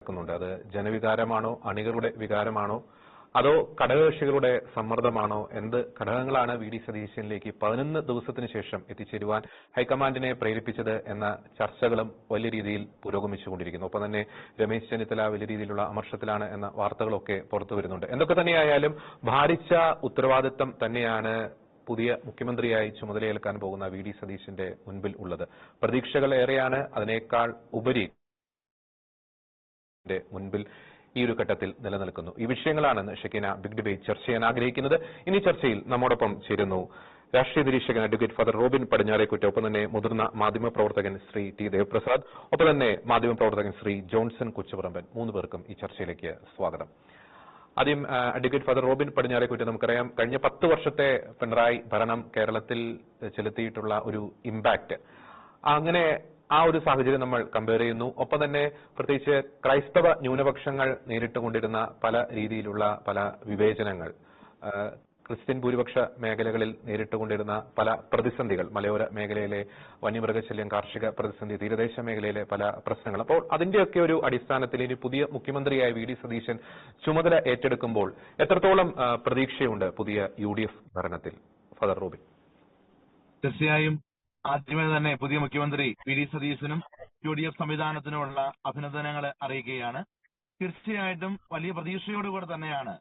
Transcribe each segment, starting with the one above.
ുന്നുണ്ട്. അത് ജനവികാരമാണോ, അണികളുടെ വികാരമാണോ, അതോ ഘടകകക്ഷികളുടെ സമ്മർദ്ദമാണോ, എന്ത് ഘടകങ്ങളാണ് വി ഡി സതീശനിലേക്ക് 11 ദിവസത്തിന് ശേഷം എത്തിച്ചേരുവാൻ ഹൈക്കമാൻഡിനെ പ്രേരിപ്പിച്ചത് എന്ന ചർച്ചകളും വലിയ രീതിയിൽ പുരോഗമിച്ചുകൊണ്ടിരിക്കുന്നു. ഒപ്പം തന്നെ രമേശ് ചെന്നിത്തല വലിയ രീതിയിലുള്ള അമർഷത്തിലാണ് എന്ന വാർത്തകളൊക്കെ പുറത്തു വരുന്നുണ്ട്. എന്തൊക്കെ തന്നെയായാലും ഭാരിച്ച ഉത്തരവാദിത്തം തന്നെയാണ് പുതിയ മുഖ്യമന്ത്രിയായി ചുമതലയേൽക്കാൻ പോകുന്ന വി ഡി സതീശന്റെ മുൻപിൽ ഉള്ളത്. പ്രതീക്ഷകൾ ഏറെയാണ്. അതിനേക്കാൾ ഉപരി മുൻപിൽ ഈ ഒരു ഘട്ടത്തിൽ നിലനിൽക്കുന്നു. ഈ വിഷയങ്ങളാണ് ഷെക്കീന ബിഗ് ഡിബേറ്റ് ചർച്ച ചെയ്യാൻ ആഗ്രഹിക്കുന്നത്. ഇനി ചർച്ചയിൽ നമ്മോടൊപ്പം ചേരുന്നു രാഷ്ട്രീയ നിരീക്ഷകൻ അഡ്വക്കേറ്റ് ഫാദർ റോബിൻ പടിഞ്ഞാറേക്കുറ്റി, ഒപ്പം തന്നെ മുതിർന്ന മാധ്യമപ്രവർത്തകൻ ശ്രീ ടി ദേവപ്രസാദ്, ഒപ്പം തന്നെ മാധ്യമപ്രവർത്തകൻ ശ്രീ ജോൺസൺ കൊച്ചുപറമ്പൻ. 3 പേർക്കും ഈ ചർച്ചയിലേക്ക് സ്വാഗതം. ആദ്യം അഡ്വക്കേറ്റ് ഫാദർ റോബിൻ പടിഞ്ഞാറേക്കുറ്റി, നമുക്കറിയാം കഴിഞ്ഞ 10 വർഷത്തെ പിണറായി ഭരണം കേരളത്തിൽ ചെലുത്തിയിട്ടുള്ള ഒരു ഇമ്പാക്ട്, അങ്ങനെ ആ ഒരു സാഹചര്യം നമ്മൾ കമ്പയർ ചെയ്യുന്നു. ഒപ്പം തന്നെ പ്രത്യേകിച്ച് ക്രൈസ്തവ ന്യൂനപക്ഷങ്ങൾ നേരിട്ടുകൊണ്ടിരുന്ന പല രീതിയിലുള്ള പല വിവേചനങ്ങൾ, ക്രിസ്ത്യൻ ഭൂരിപക്ഷ മേഖലകളിൽ നേരിട്ടുകൊണ്ടിരുന്ന പല പ്രതിസന്ധികൾ, മലയോര മേഖലയിലെ വന്യമൃഗശല്യം, കാർഷിക പ്രതിസന്ധി, തീരദേശ മേഖലയിലെ പല പ്രശ്നങ്ങൾ. അപ്പോൾ അതിന്റെയൊക്കെ ഒരു അടിസ്ഥാനത്തിൽ ഇനി പുതിയ മുഖ്യമന്ത്രിയായ വി ഡി സതീശൻ ചുമതല ഏറ്റെടുക്കുമ്പോൾ എത്രത്തോളം പ്രതീക്ഷയുണ്ട് പുതിയ UDF ഭരണത്തിൽ? Father Robin. തീർച്ചയായും ആദ്യമേ തന്നെ പുതിയ മുഖ്യമന്ത്രി വി ഡി സതീശനും UDF സംവിധാനത്തിനുമുള്ള അഭിനന്ദനങ്ങൾ അറിയിക്കുകയാണ്. തീർച്ചയായിട്ടും വലിയ പ്രതീക്ഷയോടുകൂടെ തന്നെയാണ്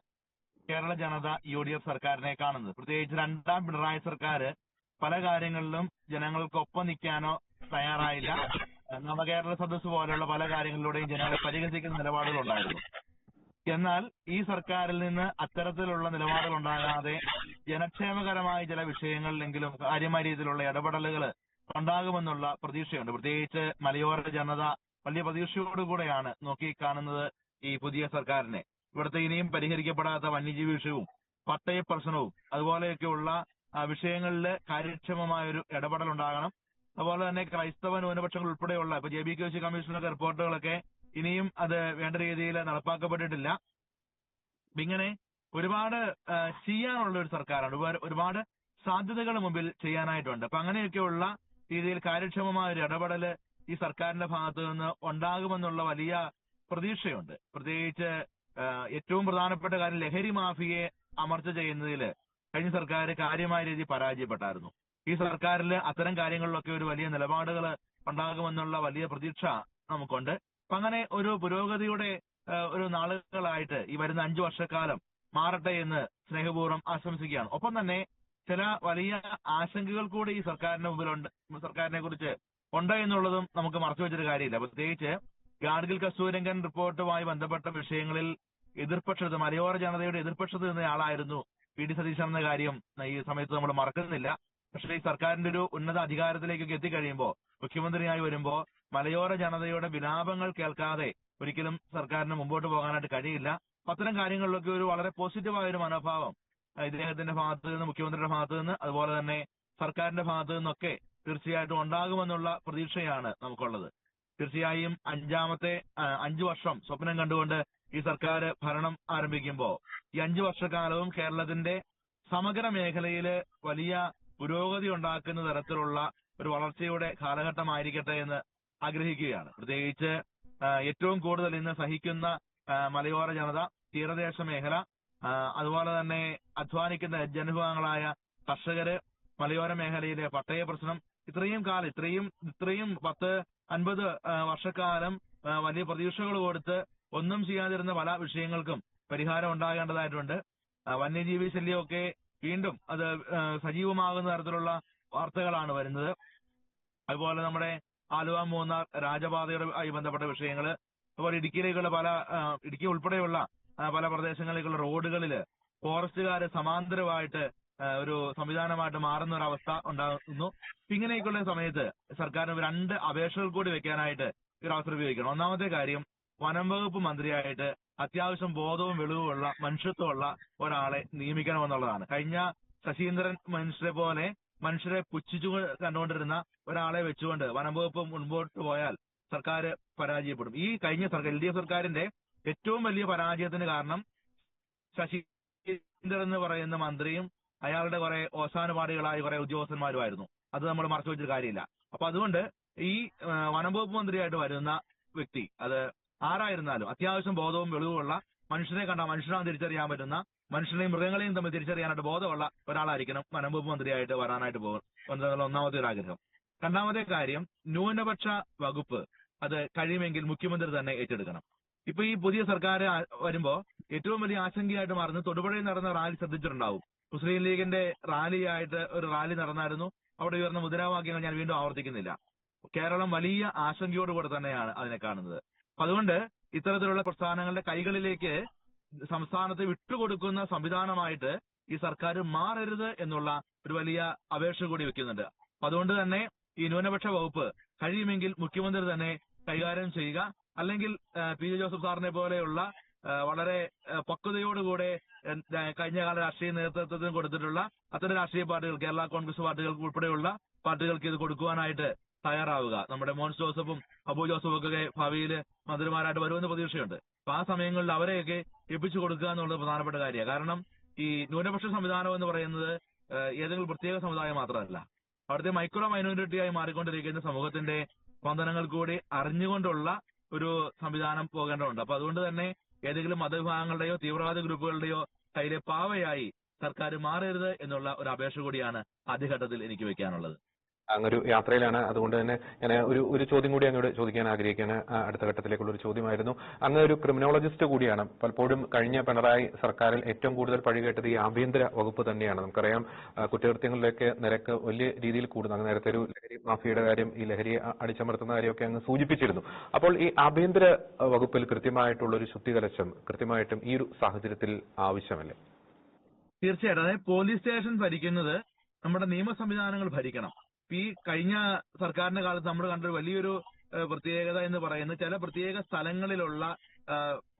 കേരള ജനത UDF സർക്കാരിനെ കാണുന്നത്. പ്രത്യേകിച്ച് 2ാം പിണറായി സർക്കാർ പല കാര്യങ്ങളിലും ജനങ്ങൾക്കൊപ്പം നിൽക്കാനോ തയ്യാറായില്ല. നവകേരള സദസ്സ് പോലെയുള്ള പല കാര്യങ്ങളിലൂടെയും ജനങ്ങളെ പരിഹസിക്കുന്ന നിലപാടുകളുണ്ടായിരുന്നു. എന്നാൽ ഈ സർക്കാരിൽ നിന്ന് അത്തരത്തിലുള്ള നിലപാടുകൾ ഉണ്ടാകാതെ ജനക്ഷേമകരമായ ചില വിഷയങ്ങളിലെങ്കിലും കാര്യമായ രീതിയിലുള്ള ഇടപെടലുകൾ ഉണ്ടാകുമെന്നുള്ള പ്രതീക്ഷയുണ്ട്. പ്രത്യേകിച്ച് മലയോര ജനത വലിയ പ്രതീക്ഷയോടുകൂടെയാണ് നോക്കിക്കാണുന്നത് ഈ പുതിയ സർക്കാരിനെ. ഇവിടുത്തെ ഇനിയും പരിഹരിക്കപ്പെടാത്ത വന്യജീവി വിഷയവും പട്ടയ പ്രശ്നവും അതുപോലെയൊക്കെയുള്ള വിഷയങ്ങളിൽ കാര്യക്ഷമമായൊരു ഇടപെടൽ ഉണ്ടാകണം. അതുപോലെ തന്നെ ക്രൈസ്തവ ന്യൂനപക്ഷങ്ങൾ ഉൾപ്പെടെയുള്ള ഇപ്പൊ JBQC കമ്മീഷനൊക്കെ റിപ്പോർട്ടുകളൊക്കെ ഇനിയും അത് വേണ്ട രീതിയിൽ നടപ്പാക്കപ്പെട്ടിട്ടില്ല. ഇങ്ങനെ ഒരുപാട് ചെയ്യാനുള്ള ഒരു സർക്കാരാണ്. ഒരുപാട് സാധ്യതകൾ മുമ്പിൽ ചെയ്യാനായിട്ടുണ്ട്. അപ്പൊ അങ്ങനെയൊക്കെയുള്ള രീതിയിൽ കാര്യക്ഷമമായ ഒരു ഇടപെടല് ഈ സർക്കാരിന്റെ ഭാഗത്തു നിന്ന് ഉണ്ടാകുമെന്നുള്ള വലിയ പ്രതീക്ഷയുണ്ട്. പ്രത്യേകിച്ച് ഏറ്റവും പ്രധാനപ്പെട്ട കാര്യം ലഹരി മാഫിയയെ അമർച്ച ചെയ്യുന്നതിൽ കഴിഞ്ഞ സർക്കാർ കാര്യമായ രീതിയിൽ പരാജയപ്പെട്ടായിരുന്നു. ഈ സർക്കാരിൽ അത്തരം കാര്യങ്ങളിലൊക്കെ ഒരു വലിയ നിലപാടുകൾ ഉണ്ടാകുമെന്നുള്ള വലിയ പ്രതീക്ഷ നമുക്കുണ്ട്. അപ്പൊ അങ്ങനെ ഒരു പുരോഗതിയുടെ ഒരു നാളുകളായിട്ട് ഈ വരുന്ന 5 വർഷക്കാലം മാറട്ടെ എന്ന് സ്നേഹപൂർവ്വം ആശംസിക്കുകയാണ്. ഒപ്പം തന്നെ ചില വലിയ ആശങ്കകൾ കൂടി ഈ സർക്കാരിന്റെ മുമ്പിലുണ്ട്, സർക്കാരിനെ കുറിച്ച് ഉണ്ട് എന്നുള്ളതും നമുക്ക് മറച്ചുവെച്ചൊരു കാര്യമില്ല. പ്രത്യേകിച്ച് ഗാഡ്ഗിൽ കസ്തൂരിരംഗൻ റിപ്പോർട്ടുമായി ബന്ധപ്പെട്ട വിഷയങ്ങളിൽ എതിർപക്ഷത്ത്, മലയോര ജനതയുടെ എതിർപക്ഷത്ത് നിന്നയാളായിരുന്നു വി ഡി സതീശൻ എന്ന കാര്യം ഈ സമയത്ത് നമ്മൾ മറക്കുന്നില്ല. പക്ഷേ ഈ സർക്കാരിന്റെ ഒരു ഉന്നത അധികാരത്തിലേക്കൊക്കെ എത്തിക്കഴിയുമ്പോൾ, മുഖ്യമന്ത്രിയായി വരുമ്പോൾ മലയോര ജനതയുടെ വിലാപങ്ങൾ കേൾക്കാതെ ഒരിക്കലും സർക്കാരിന് മുമ്പോട്ട് പോകാനായിട്ട് കഴിയില്ല. അത്തരം കാര്യങ്ങളിലൊക്കെ ഒരു വളരെ പോസിറ്റീവായ ഒരു മനോഭാവം ഇദ്ദേഹത്തിന്റെ ഭാഗത്ത് നിന്ന്, മുഖ്യമന്ത്രിയുടെ ഭാഗത്ത് നിന്ന്, അതുപോലെ തന്നെ സർക്കാരിന്റെ ഭാഗത്ത് നിന്നൊക്കെ തീർച്ചയായിട്ടും ഉണ്ടാകുമെന്നുള്ള പ്രതീക്ഷയാണ് നമുക്കുള്ളത്. തീർച്ചയായും 5 വർഷം സ്വപ്നം കണ്ടുകൊണ്ട് ഈ സർക്കാർ ഭരണം ആരംഭിക്കുമ്പോൾ ഈ 5 വർഷക്കാലവും കേരളത്തിന്റെ സമഗ്ര മേഖലയിൽ വലിയ പുരോഗതി ഉണ്ടാക്കുന്ന തരത്തിലുള്ള ഒരു വളർച്ചയുടെ കാലഘട്ടമായിരിക്കട്ടെ എന്ന് ആഗ്രഹിക്കുകയാണ്. പ്രത്യേകിച്ച് ഏറ്റവും കൂടുതൽ ഇന്ന് സഹിക്കുന്ന മലയോര ജനത, തീരദേശ മേഖല, അതുപോലെ തന്നെ അധ്വാനിക്കുന്ന ജനവിഭാഗങ്ങളായ കർഷകര്, മലയോര മേഖലയിലെ പട്ടയ പ്രശ്നം, ഇത്രയും 10-50 വർഷക്കാലം വലിയ പ്രതീക്ഷകൾ കൊടുത്ത് ഒന്നും ചെയ്യാതിരുന്ന പല വിഷയങ്ങൾക്കും പരിഹാരം ഉണ്ടാകേണ്ടതായിട്ടുണ്ട്. വന്യജീവി ശല്യമൊക്കെ വീണ്ടും അത് സജീവമാകുന്ന തരത്തിലുള്ള വാർത്തകളാണ് വരുന്നത്. അതുപോലെ നമ്മുടെ ആലുവ മൂന്നാർ രാജപാതയുമായി ബന്ധപ്പെട്ട വിഷയങ്ങൾ, അതുപോലെ ഇടുക്കി ഉൾപ്പെടെയുള്ള പല പ്രദേശങ്ങളിലേക്കുള്ള റോഡുകളിൽ ഫോറസ്റ്റുകാര് സമാന്തരമായിട്ട് ഒരു സംവിധാനമായിട്ട് മാറുന്ന ഒരു അവസ്ഥ ഉണ്ടാകുന്നു. ഇങ്ങനെയൊക്കെയുള്ള സമയത്ത് സർക്കാരിന് 2 അപേക്ഷകൾ കൂടി വെക്കാനായിട്ട് ഒരു അവസരം ഉപയോഗിക്കണം. ഒന്നാമത്തെ കാര്യം, വനം വകുപ്പ് മന്ത്രിയായിട്ട് അത്യാവശ്യം ബോധവും വെളിവുമുള്ള മനുഷ്യത്വമുള്ള ഒരാളെ നിയമിക്കണമെന്നുള്ളതാണ്. കഴിഞ്ഞ ശശീന്ദ്രൻ മനുഷ്യരെ പോലെ മനുഷ്യരെ പുച്ഛിച്ചു കണ്ടുകൊണ്ടിരുന്ന ഒരാളെ വെച്ചുകൊണ്ട് വനം വകുപ്പ് മുൻപോട്ട് പോയാൽ സർക്കാർ പരാജയപ്പെടും. ഈ കഴിഞ്ഞ സർക്കാർ LDF സർക്കാരിന്റെ ഏറ്റവും വലിയ പരാജയത്തിന് കാരണം ശശീന്ദ്രൻ എന്ന് പറയുന്ന മന്ത്രിയും അയാളുടെ കുറെ ഓശാനുപാടികളായ കുറെ ഉദ്യോഗസ്ഥന്മാരുമായിരുന്നു. അത് നമ്മൾ മറച്ചു വെച്ചൊരു കാര്യമില്ല. അപ്പൊ അതുകൊണ്ട് ഈ വനം വകുപ്പ് മന്ത്രിയായിട്ട് വരുന്ന വ്യക്തി, അത് ആരായിരുന്നാലും അത്യാവശ്യം ബോധവും വെളിവുമുള്ള മനുഷ്യരെ കണ്ട മനുഷ്യനാണ് തിരിച്ചറിയാൻ പറ്റുന്ന മനുഷ്യനെയും മൃഗങ്ങളെയും തമ്മിൽ തിരിച്ചറിയാനായിട്ട് ബോധമുള്ള ഒരാളായിരിക്കണം വനംവകുപ്പ് മന്ത്രിയായിട്ട് വരാനായിട്ട് പോകുന്നത് ഒന്നാമത്തെ ഒരു ആഗ്രഹം. രണ്ടാമത്തെ കാര്യം, ന്യൂനപക്ഷ വകുപ്പ് അത് കഴിയുമെങ്കിൽ മുഖ്യമന്ത്രി തന്നെ ഏറ്റെടുക്കണം. ഇപ്പൊ ഈ പുതിയ സർക്കാർ വരുമ്പോ ഏറ്റവും വലിയ ആശങ്കയായിട്ട് മാറുന്നത് തൊടുപുഴയിൽ നടന്ന റാലി ശ്രദ്ധിച്ചിട്ടുണ്ടാവും. മുസ്ലിം ലീഗിന്റെ റാലിയായിട്ട് ഒരു റാലി നടന്നായിരുന്നു. അവിടെ ഉയർന്ന മുദ്രാവാക്യങ്ങൾ ഞാൻ വീണ്ടും ആവർത്തിക്കുന്നില്ല. കേരളം വലിയ ആശങ്കയോടുകൂടെ തന്നെയാണ് അതിനെ കാണുന്നത്. അപ്പൊ അതുകൊണ്ട് ഇത്തരത്തിലുള്ള പ്രസ്ഥാനങ്ങളുടെ കൈകളിലേക്ക് സംസ്ഥാനത്തെ വിട്ടുകൊടുക്കുന്ന സംവിധാനമായിട്ട് ഈ സർക്കാർ മാറരുത് എന്നുള്ള ഒരു വലിയ അപേക്ഷ കൂടി വെക്കുന്നുണ്ട്. അപ്പൊ അതുകൊണ്ട് തന്നെ ഈ ന്യൂനപക്ഷ വകുപ്പ് കഴിയുമെങ്കിൽ മുഖ്യമന്ത്രി തന്നെ കൈകാര്യം ചെയ്യുക. അല്ലെങ്കിൽ പി ജെ ജോസഫ് സാറിനെ പോലെയുള്ള വളരെ പക്വതയോടുകൂടെ കഴിഞ്ഞ കാല രാഷ്ട്രീയ നേതൃത്വത്തിന് കൊടുത്തിട്ടുള്ള അത്തരം രാഷ്ട്രീയ പാർട്ടികൾ, കേരള കോൺഗ്രസ് പാർട്ടികൾക്ക് ഉൾപ്പെടെയുള്ള പാർട്ടികൾക്ക് ഇത് കൊടുക്കുവാനായിട്ട് തയ്യാറാവുക. നമ്മുടെ മോൻസ് ജോസഫും അബു ജോസഫും ഒക്കെ ഭാവിയിൽ മന്ത്രിമാരായിട്ട് വരുമെന്ന് പ്രതീക്ഷയുണ്ട്. അപ്പൊ ആ സമയങ്ങളിൽ അവരെയൊക്കെ എത്തിച്ചു കൊടുക്കുക എന്നുള്ളത് പ്രധാനപ്പെട്ട കാര്യമാണ്. കാരണം ഈ ന്യൂനപക്ഷ സംവിധാനം എന്ന് പറയുന്നത് ഏതെങ്കിലും പ്രത്യേക സമുദായം മാത്രമല്ല, അവിടുത്തെ മൈക്രോ മൈനോറിറ്റിയായി മാറിക്കൊണ്ടിരിക്കുന്ന സമൂഹത്തിന്റെ സ്പന്ദനങ്ങൾ കൂടി അറിഞ്ഞുകൊണ്ടുള്ള ഒരു സംവിധാനം പോകേണ്ടതുണ്ട്. അപ്പൊ അതുകൊണ്ട് തന്നെ ഏതെങ്കിലും മതവിഭാഗങ്ങളുടെയോ തീവ്രവാദ ഗ്രൂപ്പുകളുടെയോ കയ്യിലെ പാവയായി സർക്കാർ മാറരുത് എന്നുള്ള ഒരു അപേക്ഷ കൂടിയാണ് ആദ്യഘട്ടത്തിൽ എനിക്ക് വെക്കാനുള്ളത്. അങ്ങൊരു യാത്രയിലാണ്. അതുകൊണ്ട് തന്നെ ഞാൻ ഒരു ചോദ്യം കൂടി അങ്ങോട്ട് ചോദിക്കാൻ ആഗ്രഹിക്കുകയാണ്. അടുത്ത ഘട്ടത്തിലേക്കുള്ള ഒരു ചോദ്യമായിരുന്നു. അങ്ങ് ഒരു ക്രിമിനോളജിസ്റ്റ് കൂടിയാണ്. പലപ്പോഴും കഴിഞ്ഞ പിണറായി സർക്കാരിൽ ഏറ്റവും കൂടുതൽ പഴി കേട്ടത് ഈ ആഭ്യന്തര വകുപ്പ് തന്നെയാണ്. നമുക്കറിയാം കുറ്റകൃത്യങ്ങളിലേക്ക് നിരക്ക് വലിയ രീതിയിൽ കൂടുന്നു. അങ്ങ് നേരത്തെ ഒരു ലഹരി മാഫിയയുടെ കാര്യം, ഈ ലഹരിയെ അടിച്ചമർത്തുന്ന കാര്യമൊക്കെ അങ്ങ് സൂചിപ്പിച്ചിരുന്നു. അപ്പോൾ ഈ ആഭ്യന്തര വകുപ്പിൽ കൃത്യമായിട്ടുള്ള ഒരു ശുദ്ധികലശം കൃത്യമായിട്ടും ഈ ഒരു സാഹചര്യത്തിൽ ആവശ്യമല്ലേ? തീർച്ചയായിട്ടും. അതായത് പോലീസ് സ്റ്റേഷൻ ഭരിക്കുന്നത് നമ്മുടെ നിയമ സംവിധാനങ്ങൾ ഭരിക്കണം. ഈ കഴിഞ്ഞ സർക്കാരിന്റെ കാലത്ത് നമ്മൾ കണ്ടൊരു വലിയൊരു പ്രത്യേകത എന്ന് പറയുന്നത് ചില പ്രത്യേക സ്ഥലങ്ങളിലുള്ള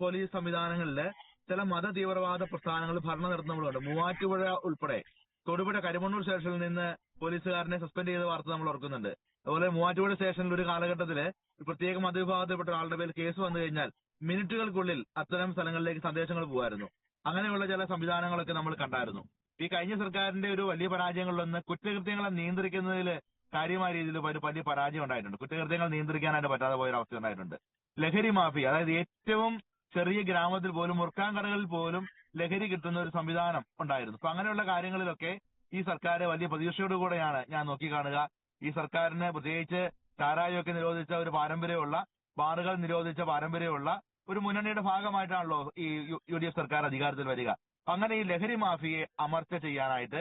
പോലീസ് സംവിധാനങ്ങളില് ചില മത തീവ്രവാദ പ്രസ്ഥാനങ്ങൾ ഭരണം നടത്തുന്നവരുണ്ട്. മൂവാറ്റുപുഴ ഉൾപ്പെടെ തൊടുപുഴ കരിമണ്ണൂർ സ്റ്റേഷനിൽ നിന്ന് പോലീസുകാരനെ സസ്പെൻഡ് ചെയ്ത വാർത്ത നമ്മൾ ഓർക്കുന്നുണ്ട്. അതുപോലെ മൂവാറ്റുപുഴ സ്റ്റേഷനിൽ ഒരു കാലഘട്ടത്തില് പ്രത്യേക മതവിഭാഗത്തിൽപ്പെട്ട ആളുടെ പേരിൽ കേസ് വന്നു കഴിഞ്ഞാൽ മിനിറ്റുകൾക്കുള്ളിൽ അത്തരം സ്ഥലങ്ങളിലേക്ക് സന്ദേശങ്ങൾ പോകുമായിരുന്നു. അങ്ങനെയുള്ള ചില സംവിധാനങ്ങളൊക്കെ നമ്മൾ കണ്ടായിരുന്നു. ഈ കഴിഞ്ഞ സർക്കാരിന്റെ ഒരു വലിയ പരാജയങ്ങളിലൊന്ന് കുറ്റകൃത്യങ്ങളെ നിയന്ത്രിക്കുന്നതിൽ കാര്യമായ രീതിയിൽ ഒരു വലിയ പരാജയം ഉണ്ടായിട്ടുണ്ട്. കുറ്റകൃത്യങ്ങൾ നിയന്ത്രിക്കാനായിട്ട് പറ്റാതെ പോയൊരു അവസ്ഥ ഉണ്ടായിട്ടുണ്ട്. ലഹരി മാഫിയ, അതായത് ഏറ്റവും ചെറിയ ഗ്രാമത്തിൽ പോലും മുറുക്കാൻ കടകളിൽ പോലും ലഹരി കിട്ടുന്ന ഒരു സംവിധാനം ഉണ്ടായിരുന്നു. അപ്പൊ അങ്ങനെയുള്ള കാര്യങ്ങളിലൊക്കെ ഈ സർക്കാർ വലിയ പ്രതീക്ഷയോടുകൂടെയാണ് ഞാൻ നോക്കിക്കാണുക. ഈ സർക്കാരിന് പ്രത്യേകിച്ച് ചാരായമൊക്കെ നിരോധിച്ച ഒരു പാരമ്പര്യമുള്ള, ബാറുകൾ നിരോധിച്ച പാരമ്പര്യമുള്ള ഒരു മുന്നണിയുടെ ഭാഗമായിട്ടാണല്ലോ ഈ UDF സർക്കാർ അധികാരത്തിൽ വരിക. അങ്ങനെ ഈ ലഹരി മാഫിയെ അമർച്ച ചെയ്യാനായിട്ട്,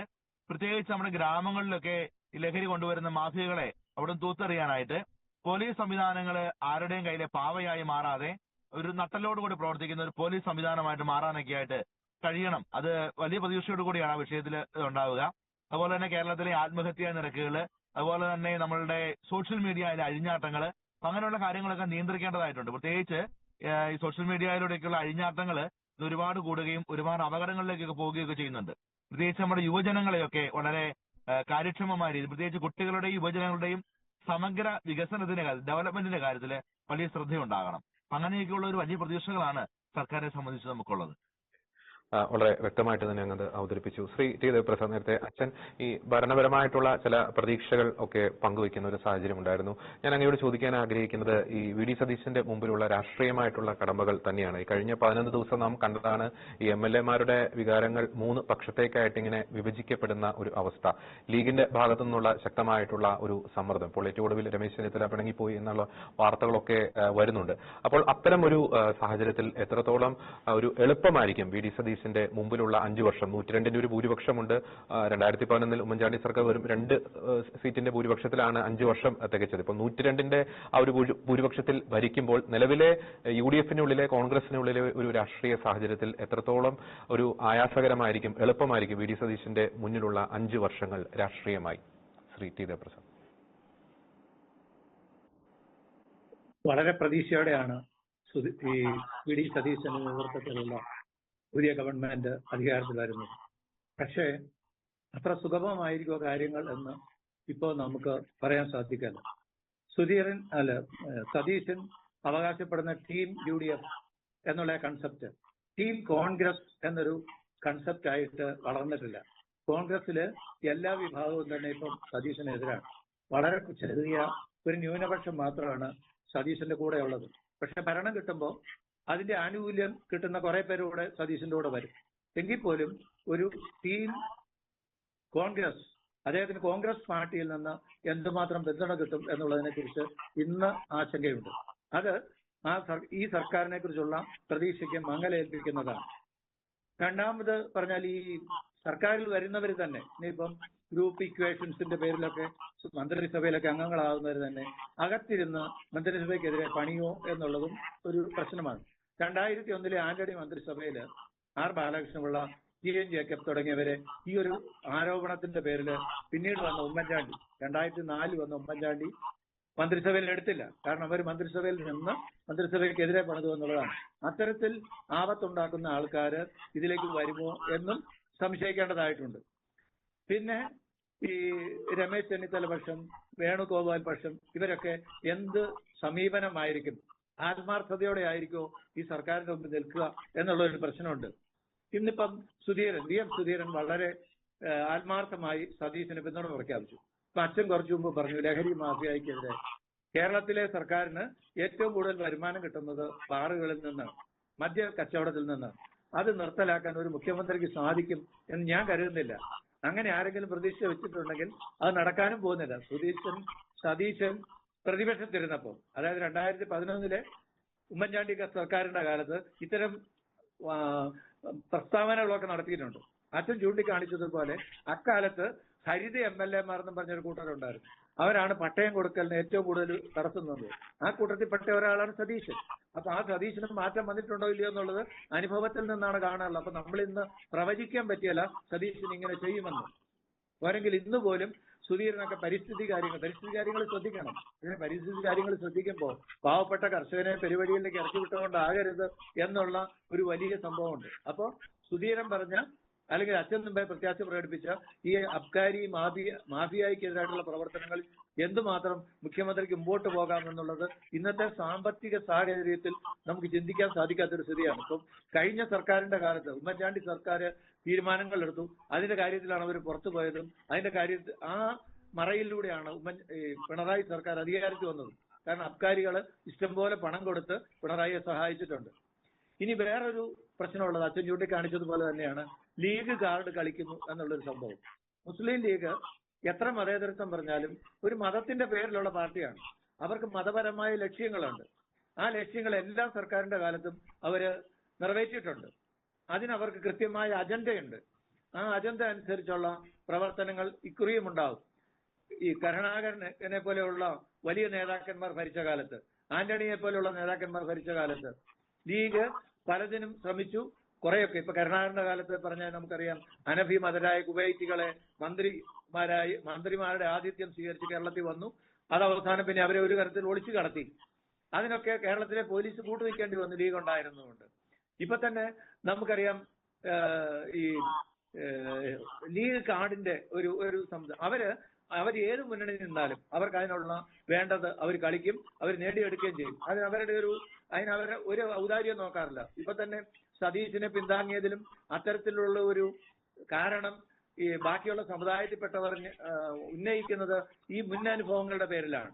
പ്രത്യേകിച്ച് നമ്മുടെ ഗ്രാമങ്ങളിലൊക്കെ ഈ ലഹരി കൊണ്ടുവരുന്ന മാഫിയകളെ അവിടെ തൂത്തെറിയാനായിട്ട് പോലീസ് സംവിധാനങ്ങൾ ആരുടെയും കയ്യിലെ പാവയായി മാറാതെ ഒരു നട്ടലോടുകൂടി പ്രവർത്തിക്കുന്ന ഒരു പോലീസ് സംവിധാനമായിട്ട് മാറാനൊക്കെ ആയിട്ട് കഴിയണം. അത് വലിയ പ്രതീക്ഷയോട് കൂടിയാണ് ആ വിഷയത്തിൽ ഉണ്ടാവുക. അതുപോലെ തന്നെ കേരളത്തിലെ ആത്മഹത്യാ നിരക്കുകൾ, അതുപോലെ തന്നെ നമ്മളുടെ സോഷ്യൽ മീഡിയയിലെ അഴിഞ്ഞാട്ടങ്ങൾ, അങ്ങനെയുള്ള കാര്യങ്ങളൊക്കെ നിയന്ത്രിക്കേണ്ടതായിട്ടുണ്ട്. പ്രത്യേകിച്ച് ഈ സോഷ്യൽ മീഡിയയിലൂടെയൊക്കെയുള്ള അഴിഞ്ഞാട്ടങ്ങൾ ഒരുപാട് കൂടുകയും ഒരുപാട് അപകടങ്ങളിലേക്കൊക്കെ പോവുകയൊക്കെ ചെയ്യുന്നുണ്ട്. പ്രത്യേകിച്ച് നമ്മുടെ യുവജനങ്ങളെയൊക്കെ വളരെ കാര്യക്ഷമമായ രീതി, പ്രത്യേകിച്ച് കുട്ടികളുടെയും യുവജനങ്ങളുടെയും സമഗ്ര വികസനത്തിന്റെ കാര്യത്തിൽ, ഡെവലപ്മെന്റിന്റെ കാര്യത്തിൽ വലിയ ശ്രദ്ധയുണ്ടാകണം. അങ്ങനെയൊക്കെയുള്ള ഒരു വലിയ പ്രതീക്ഷകളാണ് സർക്കാരിനെ സംബന്ധിച്ച് നമുക്കുള്ളത്. വളരെ വ്യക്തമായിട്ട് തന്നെ അങ്ങ് അവതരിപ്പിച്ചു. ശ്രീ ടി ദേവപ്രസാദ്, നേരത്തെ അച്ഛൻ ഈ ഭരണപരമായിട്ടുള്ള ചില പ്രതീക്ഷകൾ ഒക്കെ പങ്കുവയ്ക്കുന്ന ഒരു സാഹചര്യം ഉണ്ടായിരുന്നു. ഞാൻ അങ്ങയോട് ചോദിക്കാൻ ആഗ്രഹിക്കുന്നത് ഈ VD സതീശന്റെ മുമ്പിലുള്ള രാഷ്ട്രീയമായിട്ടുള്ള കടമ്പകൾ തന്നെയാണ്. ഈ കഴിഞ്ഞ 11 ദിവസം നാം കണ്ടതാണ് ഈ MLA-മാരുടെ വികാരങ്ങൾ 3 പക്ഷത്തേക്കായിട്ട് ഇങ്ങനെ വിഭജിക്കപ്പെടുന്ന ഒരു അവസ്ഥ. ലീഗിന്റെ ഭാഗത്തു നിന്നുള്ള ശക്തമായിട്ടുള്ള ഒരു സമ്മർദ്ദം, ഇപ്പോൾ ഏറ്റവും ഒടുവിൽ രമേശ് ചെന്നിത്തല പിണങ്ങിപ്പോയി എന്നുള്ള വാർത്തകളൊക്കെ വരുന്നുണ്ട്. അപ്പോൾ അത്തരം ഒരു സാഹചര്യത്തിൽ എത്രത്തോളം ഒരു എളുപ്പമായിരിക്കും VD സതീശന്റെ മുമ്പിലുള്ള 5 വർഷം? 102-ന്റെ ഒരു ഭൂരിപക്ഷമുണ്ട്. 2011-ൽ ഉമ്മൻചാണ്ടി സർക്കാർ വെറും 2 സീറ്റിന്റെ ഭൂരിപക്ഷത്തിലാണ് 5 വർഷം തികച്ചത്. ഇപ്പോൾ 102-ന്റെ ആ ഒരു ഭൂരിപക്ഷത്തിൽ ഭരിക്കുമ്പോൾ നിലവിലെ UDF-നുള്ളിലെ, കോൺഗ്രസിനുള്ളിലെ ഒരു രാഷ്ട്രീയ സാഹചര്യത്തിൽ എത്രത്തോളം ഒരു ആയാസകരമായിരിക്കും, എളുപ്പമായിരിക്കും VD സതീശന്റെ മുന്നിലുള്ള 5 വർഷങ്ങൾ രാഷ്ട്രീയമായി? ശ്രീ ടി ദേവപ്രസാദ്. വളരെ പ്രതീക്ഷയോടെയാണ് ഈ VD സതീശന്റെ നേതൃത്വത്തിലുള്ള പുതിയ ഗവൺമെന്റ് അധികാരത്തിൽ വരുന്നത്. പക്ഷേ അത്ര സുഗമമായിരിക്കുമോ കാര്യങ്ങൾ എന്ന് ഇപ്പോൾ നമുക്ക് പറയാൻ സാധിക്കില്ല. സതീശൻ അവകാശപ്പെടുന്ന ടീം UDF എന്നുള്ള കൺസെപ്റ്റ് ടീം കോൺഗ്രസ് എന്നൊരു കൺസെപ്റ്റ് ആയിട്ട് വളർന്നിട്ടില്ല. കോൺഗ്രസില് എല്ലാ വിഭാഗവും തന്നെ ഇപ്പം സതീശനെതിരാണ്. വളരെ ചെറിയ ഒരു ന്യൂനപക്ഷം മാത്രമാണ് സതീശന്റെ കൂടെ ഉള്ളത്. പക്ഷെ ഭരണം കിട്ടുമ്പോൾ അതിന്റെ ആനുകൂല്യം കിട്ടുന്ന കുറെ പേരൂടെ സതീശന്റെ കൂടെ വരും. എങ്കിൽ പോലും ഒരു ടീം കോൺഗ്രസ്, അദ്ദേഹത്തിന് കോൺഗ്രസ് പാർട്ടിയിൽ നിന്ന് എന്തുമാത്രം പിന്തുണ കിട്ടും എന്നുള്ളതിനെ കുറിച്ച് ഇന്ന് ആശങ്കയുണ്ട്. അത് ഈ സർക്കാരിനെ കുറിച്ചുള്ള പ്രതീക്ഷയ്ക്ക് മങ്ങലേൽപ്പിക്കുന്നതാണ്. രണ്ടാമത് പറഞ്ഞാൽ ഈ സർക്കാരിൽ വരുന്നവർ തന്നെ ഇനിയിപ്പം ഗ്രൂപ്പ് ഇക്വേഷൻസിന്റെ പേരിലൊക്കെ മന്ത്രിസഭയിലൊക്കെ അംഗങ്ങളാകുന്നവർ തന്നെ അകത്തിരുന്ന് മന്ത്രിസഭയ്ക്കെതിരെ പണിയോ എന്നുള്ളതും ഒരു പ്രശ്നമാണ്. 2001 ആന്റണി മന്ത്രിസഭയിൽ ആർ ബാലകൃഷ്ണപിള്ള, ടി.എൻ. ജേക്കബ് തുടങ്ങിയവരെ ഈ ഒരു ആരോപണത്തിന്റെ പേരിൽ പിന്നീട് വന്ന ഉമ്മൻചാണ്ടി, 2004 വന്ന ഉമ്മൻചാണ്ടി മന്ത്രിസഭയിൽ എടുത്തില്ല. കാരണം അവർ മന്ത്രിസഭയിൽ നിന്ന് മന്ത്രിസഭയ്ക്കെതിരെ പണിതു എന്നുള്ളതാണ്. അത്തരത്തിൽ ആപത്തുണ്ടാക്കുന്ന ആൾക്കാര് ഇതിലേക്ക് വരുമോ എന്നും സംശയിക്കേണ്ടതായിട്ടുണ്ട്. പിന്നെ ഈ രമേശ് ചെന്നിത്തല പക്ഷം, വേണുഗോപാൽ പക്ഷം, ഇവരൊക്കെ എന്ത് സമീപനമായിരിക്കും, ആത്മാർത്ഥതയോടെ ആയിരിക്കോ ഈ സർക്കാരിന്റെ മുമ്പിൽ നിൽക്കുക എന്നുള്ള ഒരു പ്രശ്നമുണ്ട്. ഇന്നിപ്പം വി.എം. സുധീരൻ വളരെ ആത്മാർത്ഥമായി സതീശന് പിന്തുണ പ്രഖ്യാപിച്ചു. ഇപ്പൊ അച്ഛൻ കുറച്ചു മുമ്പ് പറഞ്ഞു ലഹരി മാഫിയയ്ക്കെതിരെ കേരളത്തിലെ സർക്കാരിന് ഏറ്റവും കൂടുതൽ വരുമാനം കിട്ടുന്നത് ബാറുകളിൽ നിന്നാണ്, മദ്യ കച്ചവടത്തിൽ നിന്നാണ്. അത് നിർത്തലാക്കാൻ ഒരു മുഖ്യമന്ത്രിക്ക് സാധിക്കും എന്ന് ഞാൻ കരുതുന്നില്ല. അങ്ങനെ ആരെങ്കിലും പ്രതീക്ഷ വെച്ചിട്ടുണ്ടെങ്കിൽ അത് നടക്കാനും പോകുന്നില്ല. സതീശൻ പ്രതിപക്ഷത്തിരുന്നപ്പോൾ, അതായത് 2011 ഉമ്മൻചാണ്ടി സർക്കാരിന്റെ കാലത്ത് ഇത്തരം പ്രസ്താവനകളൊക്കെ നടത്തിയിട്ടുണ്ട്. അച്ഛൻ ചൂണ്ടിക്കാണിച്ചതുപോലെ അക്കാലത്ത് ഹരിത MLA-മാർ എന്നും പറഞ്ഞൊരു കൂട്ടരുണ്ടായിരുന്നു. അവരാണ് പട്ടയം കൊടുക്കലിന് ഏറ്റവും കൂടുതൽ തടസ്സം നിന്നത്. ആ കൂട്ടത്തിൽപ്പെട്ട ഒരാളാണ് സതീശൻ. അപ്പൊ ആ സതീശന് മാറ്റം വന്നിട്ടുണ്ടോ ഇല്ലയോ എന്നുള്ളത് അനുഭവത്തിൽ നിന്നാണ് കാണാറുള്ളത്. അപ്പൊ നമ്മൾ ഇന്ന് പ്രവചിക്കാൻ പറ്റിയല്ല സതീശൻ ഇങ്ങനെ ചെയ്യുമെന്ന്. പോരെങ്കിൽ ഇന്ന് പോലും സുധീരനൊക്കെ പരിസ്ഥിതി കാര്യങ്ങൾ ശ്രദ്ധിക്കണം. ഇതിന് പരിസ്ഥിതി കാര്യങ്ങൾ ശ്രദ്ധിക്കുമ്പോൾ പാവപ്പെട്ട കർഷകനെ പെരുവഴിയിലേക്ക് ഇറക്കി വിട്ടുകൊണ്ടാകരുത് എന്നുള്ള ഒരു വലിയ സംഭവമുണ്ട്. അപ്പോ സുധീരൻ പറഞ്ഞ അല്ലെങ്കിൽ അച്ഛൻ മുമ്പേ പ്രത്യാശ പ്രകടിപ്പിച്ച ഈ അബ്കാരി മാഫിയയ്ക്കെതിരായിട്ടുള്ള പ്രവർത്തനങ്ങൾ എന്തുമാത്രം മുഖ്യമന്ത്രിക്ക് മുമ്പോട്ട് പോകാമെന്നുള്ളത് ഇന്നത്തെ സാമ്പത്തിക സാഹചര്യത്തിൽ നമുക്ക് ചിന്തിക്കാൻ സാധിക്കാത്തൊരു സ്ഥിതിയാണ്. ഇപ്പം കഴിഞ്ഞ സർക്കാരിന്റെ കാലത്ത് ഉമ്മൻചാണ്ടി സർക്കാർ തീരുമാനങ്ങൾ എടുത്തു. അതിന്റെ കാര്യത്തിലാണ് അവർ പുറത്തു പോയതും അതിന്റെ കാര്യത്തിൽ ആ മറയിലൂടെയാണ് പിണറായി സർക്കാർ അധികാരത്തിൽ വന്നത്. കാരണം അബ്കാരികള് ഇഷ്ടംപോലെ പണം കൊടുത്ത് പിണറായിയെ സഹായിച്ചിട്ടുണ്ട്. ഇനി വേറൊരു പ്രശ്നമുള്ളത് അച്ഛൻ ചൂണ്ടിക്കാണിച്ചതുപോലെ തന്നെയാണ് ലീഗ് കാർഡ് കളിക്കുന്നു എന്നുള്ളൊരു സംഭവം. മുസ്ലിം ലീഗ് എത്ര മതേതരത്വം പറഞ്ഞാലും ഒരു മതത്തിന്റെ പേരിലുള്ള പാർട്ടിയാണ്. അവർക്ക് മതപരമായ ലക്ഷ്യങ്ങളുണ്ട്. ആ ലക്ഷ്യങ്ങൾ എല്ലാ സർക്കാരിന്റെ കാലത്തും അവര് നിറവേറ്റിയിട്ടുണ്ട്. അതിനവർക്ക് കൃത്യമായ അജണ്ടയുണ്ട്. ആ അജണ്ട അനുസരിച്ചുള്ള പ്രവർത്തനങ്ങൾ ഇക്കുറിയും ഉണ്ടാവും. ഈ കരുണാകരനെ പോലെയുള്ള വലിയ നേതാക്കന്മാർ ഭരിച്ച കാലത്ത്, ആന്റണിയെ പോലെയുള്ള നേതാക്കന്മാർ ഭരിച്ച കാലത്ത് ലീഗ് പലതിനും ശ്രമിച്ചു. കുറെയൊക്കെ ഇപ്പൊ കരുണാകരന്റെ കാലത്ത് പറഞ്ഞാൽ നമുക്കറിയാം, അനഫി മതരായ കുവൈറ്റികളെ മന്ത്രിമാരുടെ ആതിഥ്യം സ്വീകരിച്ച് കേരളത്തിൽ വന്നു. അത് അവസാനം പിന്നെ അവരെ ഒരു തരത്തിൽ ഒളിച്ചു കടത്തി. അതിനൊക്കെ കേരളത്തിലെ പോലീസ് കൂട്ടുനിൽക്കേണ്ടി വന്നു ലീഗ് ഉണ്ടായിരുന്നതുകൊണ്ട്. ഇപ്പൊ തന്നെ നമുക്കറിയാം ഈ ലീഗ് കാർഡിന്റെ ഒരു അവർ ഏത് മുന്നണിയിൽ നിന്നാലും അവർക്ക് അതിനുള്ള വേണ്ടത് അവർ കളിക്കും, അവർ നേടിയെടുക്കുകയും ചെയ്യും. അതിനവരുടെ ഒരു ഔദാര്യം നോക്കാറില്ല. ഇപ്പൊ തന്നെ സതീശിനെ പിന്താങ്ങിയതിലും അത്തരത്തിലുള്ള ഒരു കാരണം ഈ ബാക്കിയുള്ള സമുദായത്തിൽപ്പെട്ടവർ ഉന്നയിക്കുന്നത് ഈ മുന്നനുഭവങ്ങളുടെ പേരിലാണ്.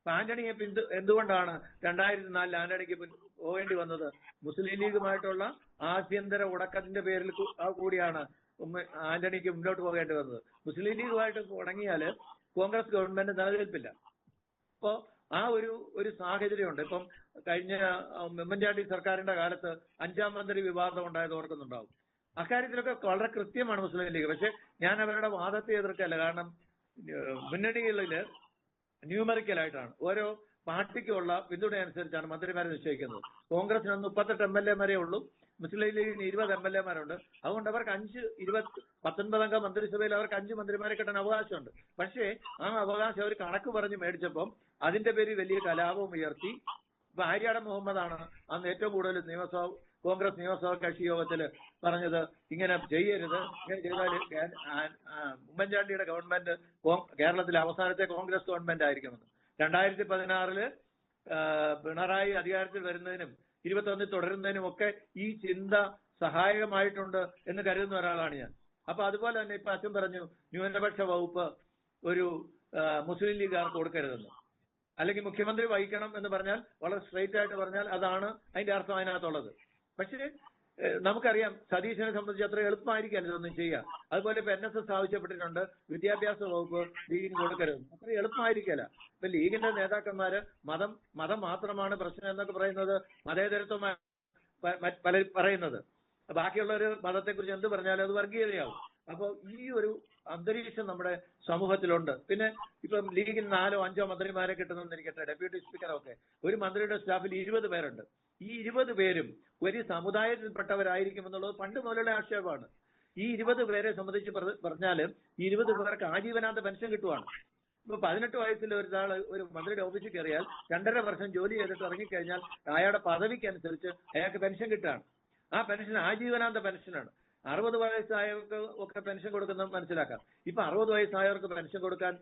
ആന്റണിയെ എന്തുകൊണ്ടാണ് 2004 ആന്റണിക്ക് പോകേണ്ടി വന്നത്? മുസ്ലിം ലീഗുമായിട്ടുള്ള ആഭ്യന്തര ഉടക്കത്തിന്റെ പേരിൽ കൂടിയാണ് ആന്റണിക്ക് മുന്നോട്ട് പോകേണ്ടി വന്നത്. മുസ്ലിം ലീഗുമായിട്ട് തുടങ്ങിയാല് കോൺഗ്രസ് ഗവൺമെന്റ് നിലനിൽപ്പില്ല. അപ്പോ ആ ഒരു സാഹചര്യമുണ്ട്. ഇപ്പം കഴിഞ്ഞ ഉമ്മൻചാണ്ടി സർക്കാരിന്റെ കാലത്ത് 5ാം മന്ത്രി വിവാദം ഉണ്ടായത് ഓർക്കുന്നുണ്ടാവും. അക്കാര്യത്തിലൊക്കെ വളരെ കൃത്യമാണ് മുസ്ലിം ലീഗ്. പക്ഷെ ഞാൻ അവരുടെ വാദത്തെ എതിർക്കല്ല. കാരണം മുന്നണികളില് ന്യൂമറിക്കലായിട്ടാണ് ഓരോ പാർട്ടിക്കുള്ള പിന്തുണ അനുസരിച്ചാണ് മന്ത്രിമാരെ നിശ്ചയിക്കുന്നത്. കോൺഗ്രസിന് 38 MLA-മാരേ ഉള്ളൂ, മുസ്ലിം ലീഗിന് 20 MLA-മാരുണ്ട്. അതുകൊണ്ട് അവർക്ക് 19 അംഗ മന്ത്രിസഭയിൽ അവർക്ക് 5 മന്ത്രിമാരെ കിട്ടാൻ അവകാശമുണ്ട്. പക്ഷേ ആ അവകാശം അവർ കണക്ക് പറഞ്ഞ് മേടിച്ചപ്പം അതിന്റെ പേരിൽ വലിയ കലാപം ഉയർത്തി. ഇപ്പൊ ആര്യാടൻ മുഹമ്മദാണ് അന്ന് ഏറ്റവും കൂടുതൽ കോൺഗ്രസ് നിയമസഭാ കക്ഷി യോഗത്തിൽ പറഞ്ഞത്, ഇങ്ങനെ ചെയ്യരുത്, ഇങ്ങനെ ചെയ്താൽ ഉമ്മൻചാണ്ടിയുടെ ഗവൺമെന്റ് കേരളത്തിലെ അവസാനത്തെ കോൺഗ്രസ് ഗവൺമെന്റ് ആയിരിക്കുമെന്ന്. 2016 പിണറായി അധികാരത്തിൽ വരുന്നതിനും 21 തുടരുന്നതിനും ഒക്കെ ഈ ചിന്ത സഹായകമായിട്ടുണ്ട് എന്ന് കരുതുന്ന ഒരാളാണ് ഞാൻ. അപ്പൊ അതുപോലെ തന്നെ ഇപ്പൊ അച്ഛൻ പറഞ്ഞു ന്യൂനപക്ഷ വകുപ്പ് ഒരു മുസ്ലിം ലീഗുകാർക്ക് കൊടുക്കരുതെന്ന്. അല്ലെങ്കിൽ മുഖ്യമന്ത്രി വഹിക്കണം എന്ന് പറഞ്ഞാൽ വളരെ സ്ട്രെയിറ്റ് ആയിട്ട് പറഞ്ഞാൽ അതാണ് അതിന്റെ അർത്ഥം അതിനകത്തുള്ളത്. പക്ഷേ നമുക്കറിയാം സതീശനെ സംബന്ധിച്ച് അത്ര എളുപ്പമായിരിക്കില്ല ഇതൊന്നും ചെയ്യുക. അതുപോലെ ഇപ്പൊ NSS ആവശ്യപ്പെട്ടിട്ടുണ്ട് വിദ്യാഭ്യാസ വകുപ്പ് ലീഗിന് കൊടുക്കരുത്. അത്ര എളുപ്പമായിരിക്കില്ല. ഇപ്പൊ ലീഗിന്റെ നേതാക്കന്മാര് മതം മാത്രമാണ് പ്രശ്നം എന്നൊക്കെ പറയുന്നത് മതേതരത്വമാണ് പലരും പറയുന്നത്. ബാക്കിയുള്ളൊരു മതത്തെക്കുറിച്ച് എന്ത് പറഞ്ഞാലും അത് വർഗീയതയാവും. അപ്പോൾ ഈ ഒരു അന്തരീക്ഷം നമ്മുടെ സമൂഹത്തിലുണ്ട്. പിന്നെ ഇപ്പം ലീഗിൽ 4 or 5 മന്ത്രിമാരെ കിട്ടുന്നെന്നിരിക്കട്ടെ, ഡെപ്യൂട്ടി സ്പീക്കറൊക്കെ. ഒരു മന്ത്രിയുടെ സ്റ്റാഫിൽ 20 പേരുണ്ട്. ഈ 20 പേരും ഒരു സമുദായത്തിൽപ്പെട്ടവരായിരിക്കുമെന്നുള്ളത് പണ്ട് മുതലുള്ള ആക്ഷേപമാണ്. ഈ 20 പേരെ സംബന്ധിച്ച് പറഞ്ഞാൽ 20 പേർക്ക് ആജീവനാന്ത പെൻഷൻ കിട്ടുവാണ്. ഇപ്പൊ 18 വയസ്സിൽ ഒരു മന്ത്രിയുടെ ഓഫീസിൽ കയറിയാൽ 2.5 വർഷം ജോലി ചെയ്തിട്ട് ഇറങ്ങിക്കഴിഞ്ഞാൽ അയാളുടെ പദവിക്ക് അനുസരിച്ച് അയാൾക്ക് പെൻഷൻ കിട്ടുകയാണ്. ആ പെൻഷൻ ആജീവനാന്ത പെൻഷനാണ്. 60 വയസ്സായവർക്ക് ഒക്കെ പെൻഷൻ കൊടുക്കുന്നത് മനസ്സിലാക്കാം. ഇപ്പൊ 60 വയസ്സായവർക്ക് പെൻഷൻ കൊടുക്കാൻ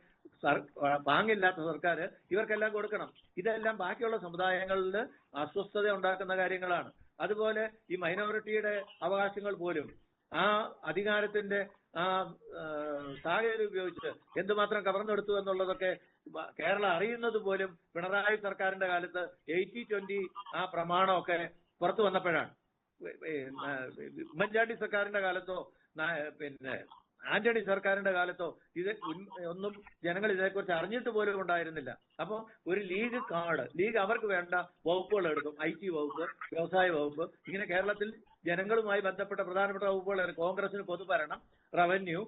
പാങ്ങില്ലാത്ത സർക്കാർ ഇവർക്കെല്ലാം കൊടുക്കണം. ഇതെല്ലാം ബാക്കിയുള്ള സമുദായങ്ങളിൽ അസ്വസ്ഥത ഉണ്ടാക്കുന്ന കാര്യങ്ങളാണ്. അതുപോലെ ഈ മൈനോറിറ്റിയുടെ അവകാശങ്ങൾ പോലും ആ അധികാരത്തിന്റെ ആ സാഹചര്യം ഉപയോഗിച്ച് എന്തുമാത്രം കവർന്നെടുത്തു എന്നുള്ളതൊക്കെ കേരളം അറിയുന്നത് പോലും പിണറായി സർക്കാരിന്റെ കാലത്ത് 80-20 ആ പ്രമാണമൊക്കെ പുറത്തു വന്നപ്പോഴാണ്. ഉമ്മൻചാണ്ടി സർക്കാരിന്റെ കാലത്തോ പിന്നെ ആന്റണി സർക്കാരിന്റെ കാലത്തോ ഇത് ഒന്നും ജനങ്ങൾ ഇതിനെക്കുറിച്ച് അറിഞ്ഞിട്ട് പോലും ഉണ്ടായിരുന്നില്ല. അപ്പോൾ ഒരു ലീഗ് കാർഡ് ലീഗ് അവർക്ക് വേണ്ട വകുപ്പുകൾ എടുക്കും. IT വകുപ്പ്, വ്യവസായ വകുപ്പ്, ഇങ്ങനെ കേരളത്തിൽ ജനങ്ങളുമായി ബന്ധപ്പെട്ട പ്രധാനപ്പെട്ട വകുപ്പുകൾ. കോൺഗ്രസിന് പൊതുഭരണം, റവന്യൂ,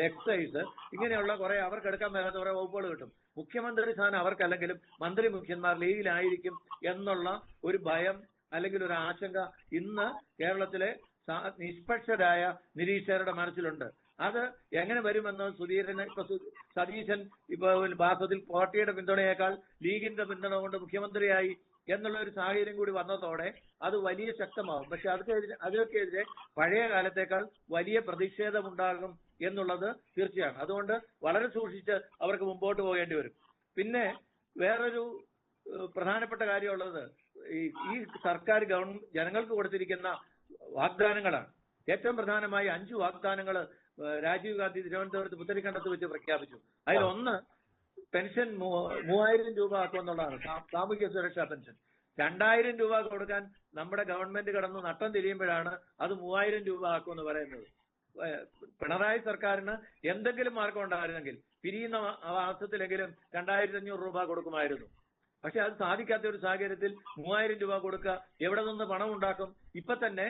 എക്സൈസ്, ഇങ്ങനെയുള്ള കുറെ അവർക്ക് എടുക്കാൻ മേലാത്ത കുറെ വകുപ്പുകൾ കിട്ടും. മുഖ്യമന്ത്രി സ്ഥാനം അവർക്കല്ലെങ്കിലും മന്ത്രി മുഖ്യന്മാർ ലീഗിലായിരിക്കും എന്നുള്ള ഒരു ഭയം അല്ലെങ്കിൽ ഒരു ആശങ്ക ഇന്ന് കേരളത്തിലെ നിഷ്പക്ഷരായ നിരീക്ഷകരുടെ മനസ്സിലുണ്ട്. അത് എങ്ങനെ വരുമെന്ന് സതീശൻ ഇപ്പൊ വാസ്തവത്തിൽ പാർട്ടിയുടെ പിന്തുണയേക്കാൾ ലീഗിന്റെ പിന്തുണ കൊണ്ട് മുഖ്യമന്ത്രിയായി എന്നുള്ള ഒരു സാഹചര്യം കൂടി വന്നതോടെ അത് വലിയ ശക്തമാവും. പക്ഷെ അതിനൊക്കെതിരെ പഴയ കാലത്തേക്കാൾ വലിയ പ്രതിഷേധമുണ്ടാകും എന്നുള്ളത് തീർച്ചയാണ്. അതുകൊണ്ട് വളരെ സൂക്ഷിച്ച് അവർക്ക് മുമ്പോട്ട് പോകേണ്ടി വരും. പിന്നെ വേറൊരു പ്രധാനപ്പെട്ട കാര്യമുള്ളത് ഈ സർക്കാർ ജനങ്ങൾക്ക് കൊടുത്തിരിക്കുന്ന വാഗ്ദാനങ്ങളാണ്. ഏറ്റവും പ്രധാനമായി 5 വാഗ്ദാനങ്ങൾ രാജീവ് ഗാന്ധി തിരുവനന്തപുരത്ത് പുത്തരിക്കണ്ടത്ത് വെച്ച് പ്രഖ്യാപിച്ചു. അതിലൊന്ന് പെൻഷൻ 3000 രൂപ ആക്കുമെന്നുള്ളതാണ്, സാമൂഹ്യ സുരക്ഷാ പെൻഷൻ. 2000 രൂപ കൊടുക്കാൻ നമ്മുടെ ഗവൺമെന്റ് കിടന്ന് നട്ടം തിരിയുമ്പോഴാണ് അത് 3000 രൂപ ആക്കുമെന്ന് പറയുന്നത്. പിണറായി സർക്കാരിന് എന്തെങ്കിലും മാർഗം ഉണ്ടായിരുന്നെങ്കിൽ പിരിയുന്ന മാസത്തിലെങ്കിലും 2500 രൂപ കൊടുക്കുമായിരുന്നു. പക്ഷെ അത് സാധിക്കാത്ത ഒരു സാഹചര്യത്തിൽ 3000 രൂപ കൊടുക്കുക, എവിടെ നിന്ന് പണം ഉണ്ടാക്കും? ഇപ്പൊ തന്നെ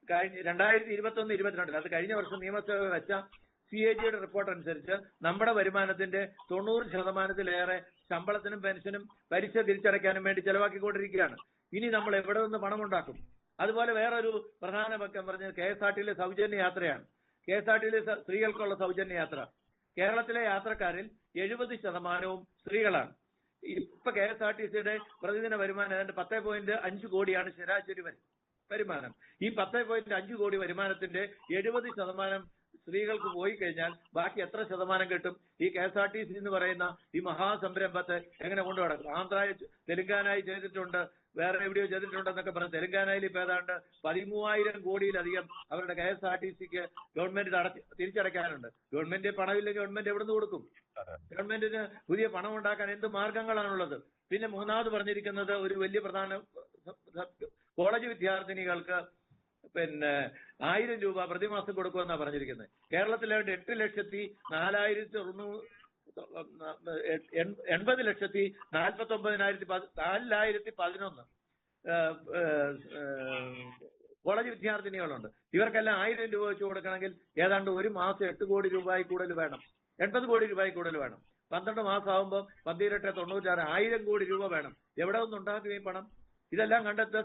2021-22 അത് കഴിഞ്ഞ വർഷം നിയമസഭ വെച്ച CAG-യുടെ റിപ്പോർട്ട് അനുസരിച്ച് നമ്മുടെ വരുമാനത്തിന്റെ 90% ശമ്പളത്തിനും പെൻഷനും പലിശ തിരിച്ചടയ്ക്കാനും വേണ്ടി ചെലവാക്കിക്കൊണ്ടിരിക്കുകയാണ്. ഇനി നമ്മൾ എവിടെ നിന്ന് പണം ഉണ്ടാക്കും? അതുപോലെ വേറൊരു പ്രധാന പക്കം പറഞ്ഞത് KSRTയിലെ സൗജന്യ യാത്രയാണ്. KSRTയിലെ സ്ത്രീകൾക്കുള്ള സൗജന്യ യാത്ര. കേരളത്തിലെ യാത്രക്കാരിൽ 70% സ്ത്രീകളാണ്. ഇപ്പൊ KSRTCയുടെ പ്രതിദിന വരുമാനം ഏതാണ്ട് 10.5 കോടിയാണ് ശരാശരി വരുമാനം. ഈ 10.5 കോടി വരുമാനത്തിന്റെ 70% സ്ത്രീകൾക്ക് പോയി കഴിഞ്ഞാൽ ബാക്കി എത്ര ശതമാനം കിട്ടും? ഈ KSRTC എന്ന് പറയുന്ന ഈ മഹാസംരംഭത്തെ എങ്ങനെ കൊണ്ടുനടക്കും? തെലങ്കാനയിൽ ചെയ്തിട്ടുണ്ട്, വേറെ എവിടെയോ ചെയ്തിട്ടുണ്ടെന്നൊക്കെ പറഞ്ഞു. തെലങ്കാനയിൽ ഇപ്പൊ ഏതാണ്ട് 13,000 കോടിയിലധികം അവരുടെ KSRTCക്ക് ഗവൺമെന്റ് തിരിച്ചടയ്ക്കാനുണ്ട്. ഗവൺമെന്റ് പണമില്ലെങ്കിൽ ഗവൺമെന്റ് എവിടെ നിന്ന് കൊടുക്കും? ഗവൺമെന്റിന് പുതിയ പണം ഉണ്ടാക്കാൻ എന്ത് മാർഗങ്ങളാണുള്ളത്? പിന്നെ മൂന്നാമത് പറഞ്ഞിരിക്കുന്നത് ഒരു വലിയ പ്രധാന കോളേജ് വിദ്യാർത്ഥിനികൾക്ക് പിന്നെ 1000 രൂപ പ്രതിമാസം കൊടുക്കുമെന്നാണ് പറഞ്ഞിരിക്കുന്നത്. കേരളത്തിലെ 8,80,49,411 കോളേജ് വിദ്യാർത്ഥിനികളുണ്ട്. ഇവർക്കെല്ലാം 1000 രൂപ വെച്ച് കൊടുക്കണമെങ്കിൽ ഏതാണ്ട് ഒരു മാസം 8 കോടി രൂപയിൽ കൂടുതൽ വേണം, 80 കോടി രൂപയിൽ കൂടുതൽ വേണം. 12 മാസം ആകുമ്പോൾ 12-96 1000 കോടി രൂപ വേണം. എവിടെ നിന്നുണ്ടാക്കും ഈ പണം? ഇതെല്ലാം കണ്ടെത്താൻ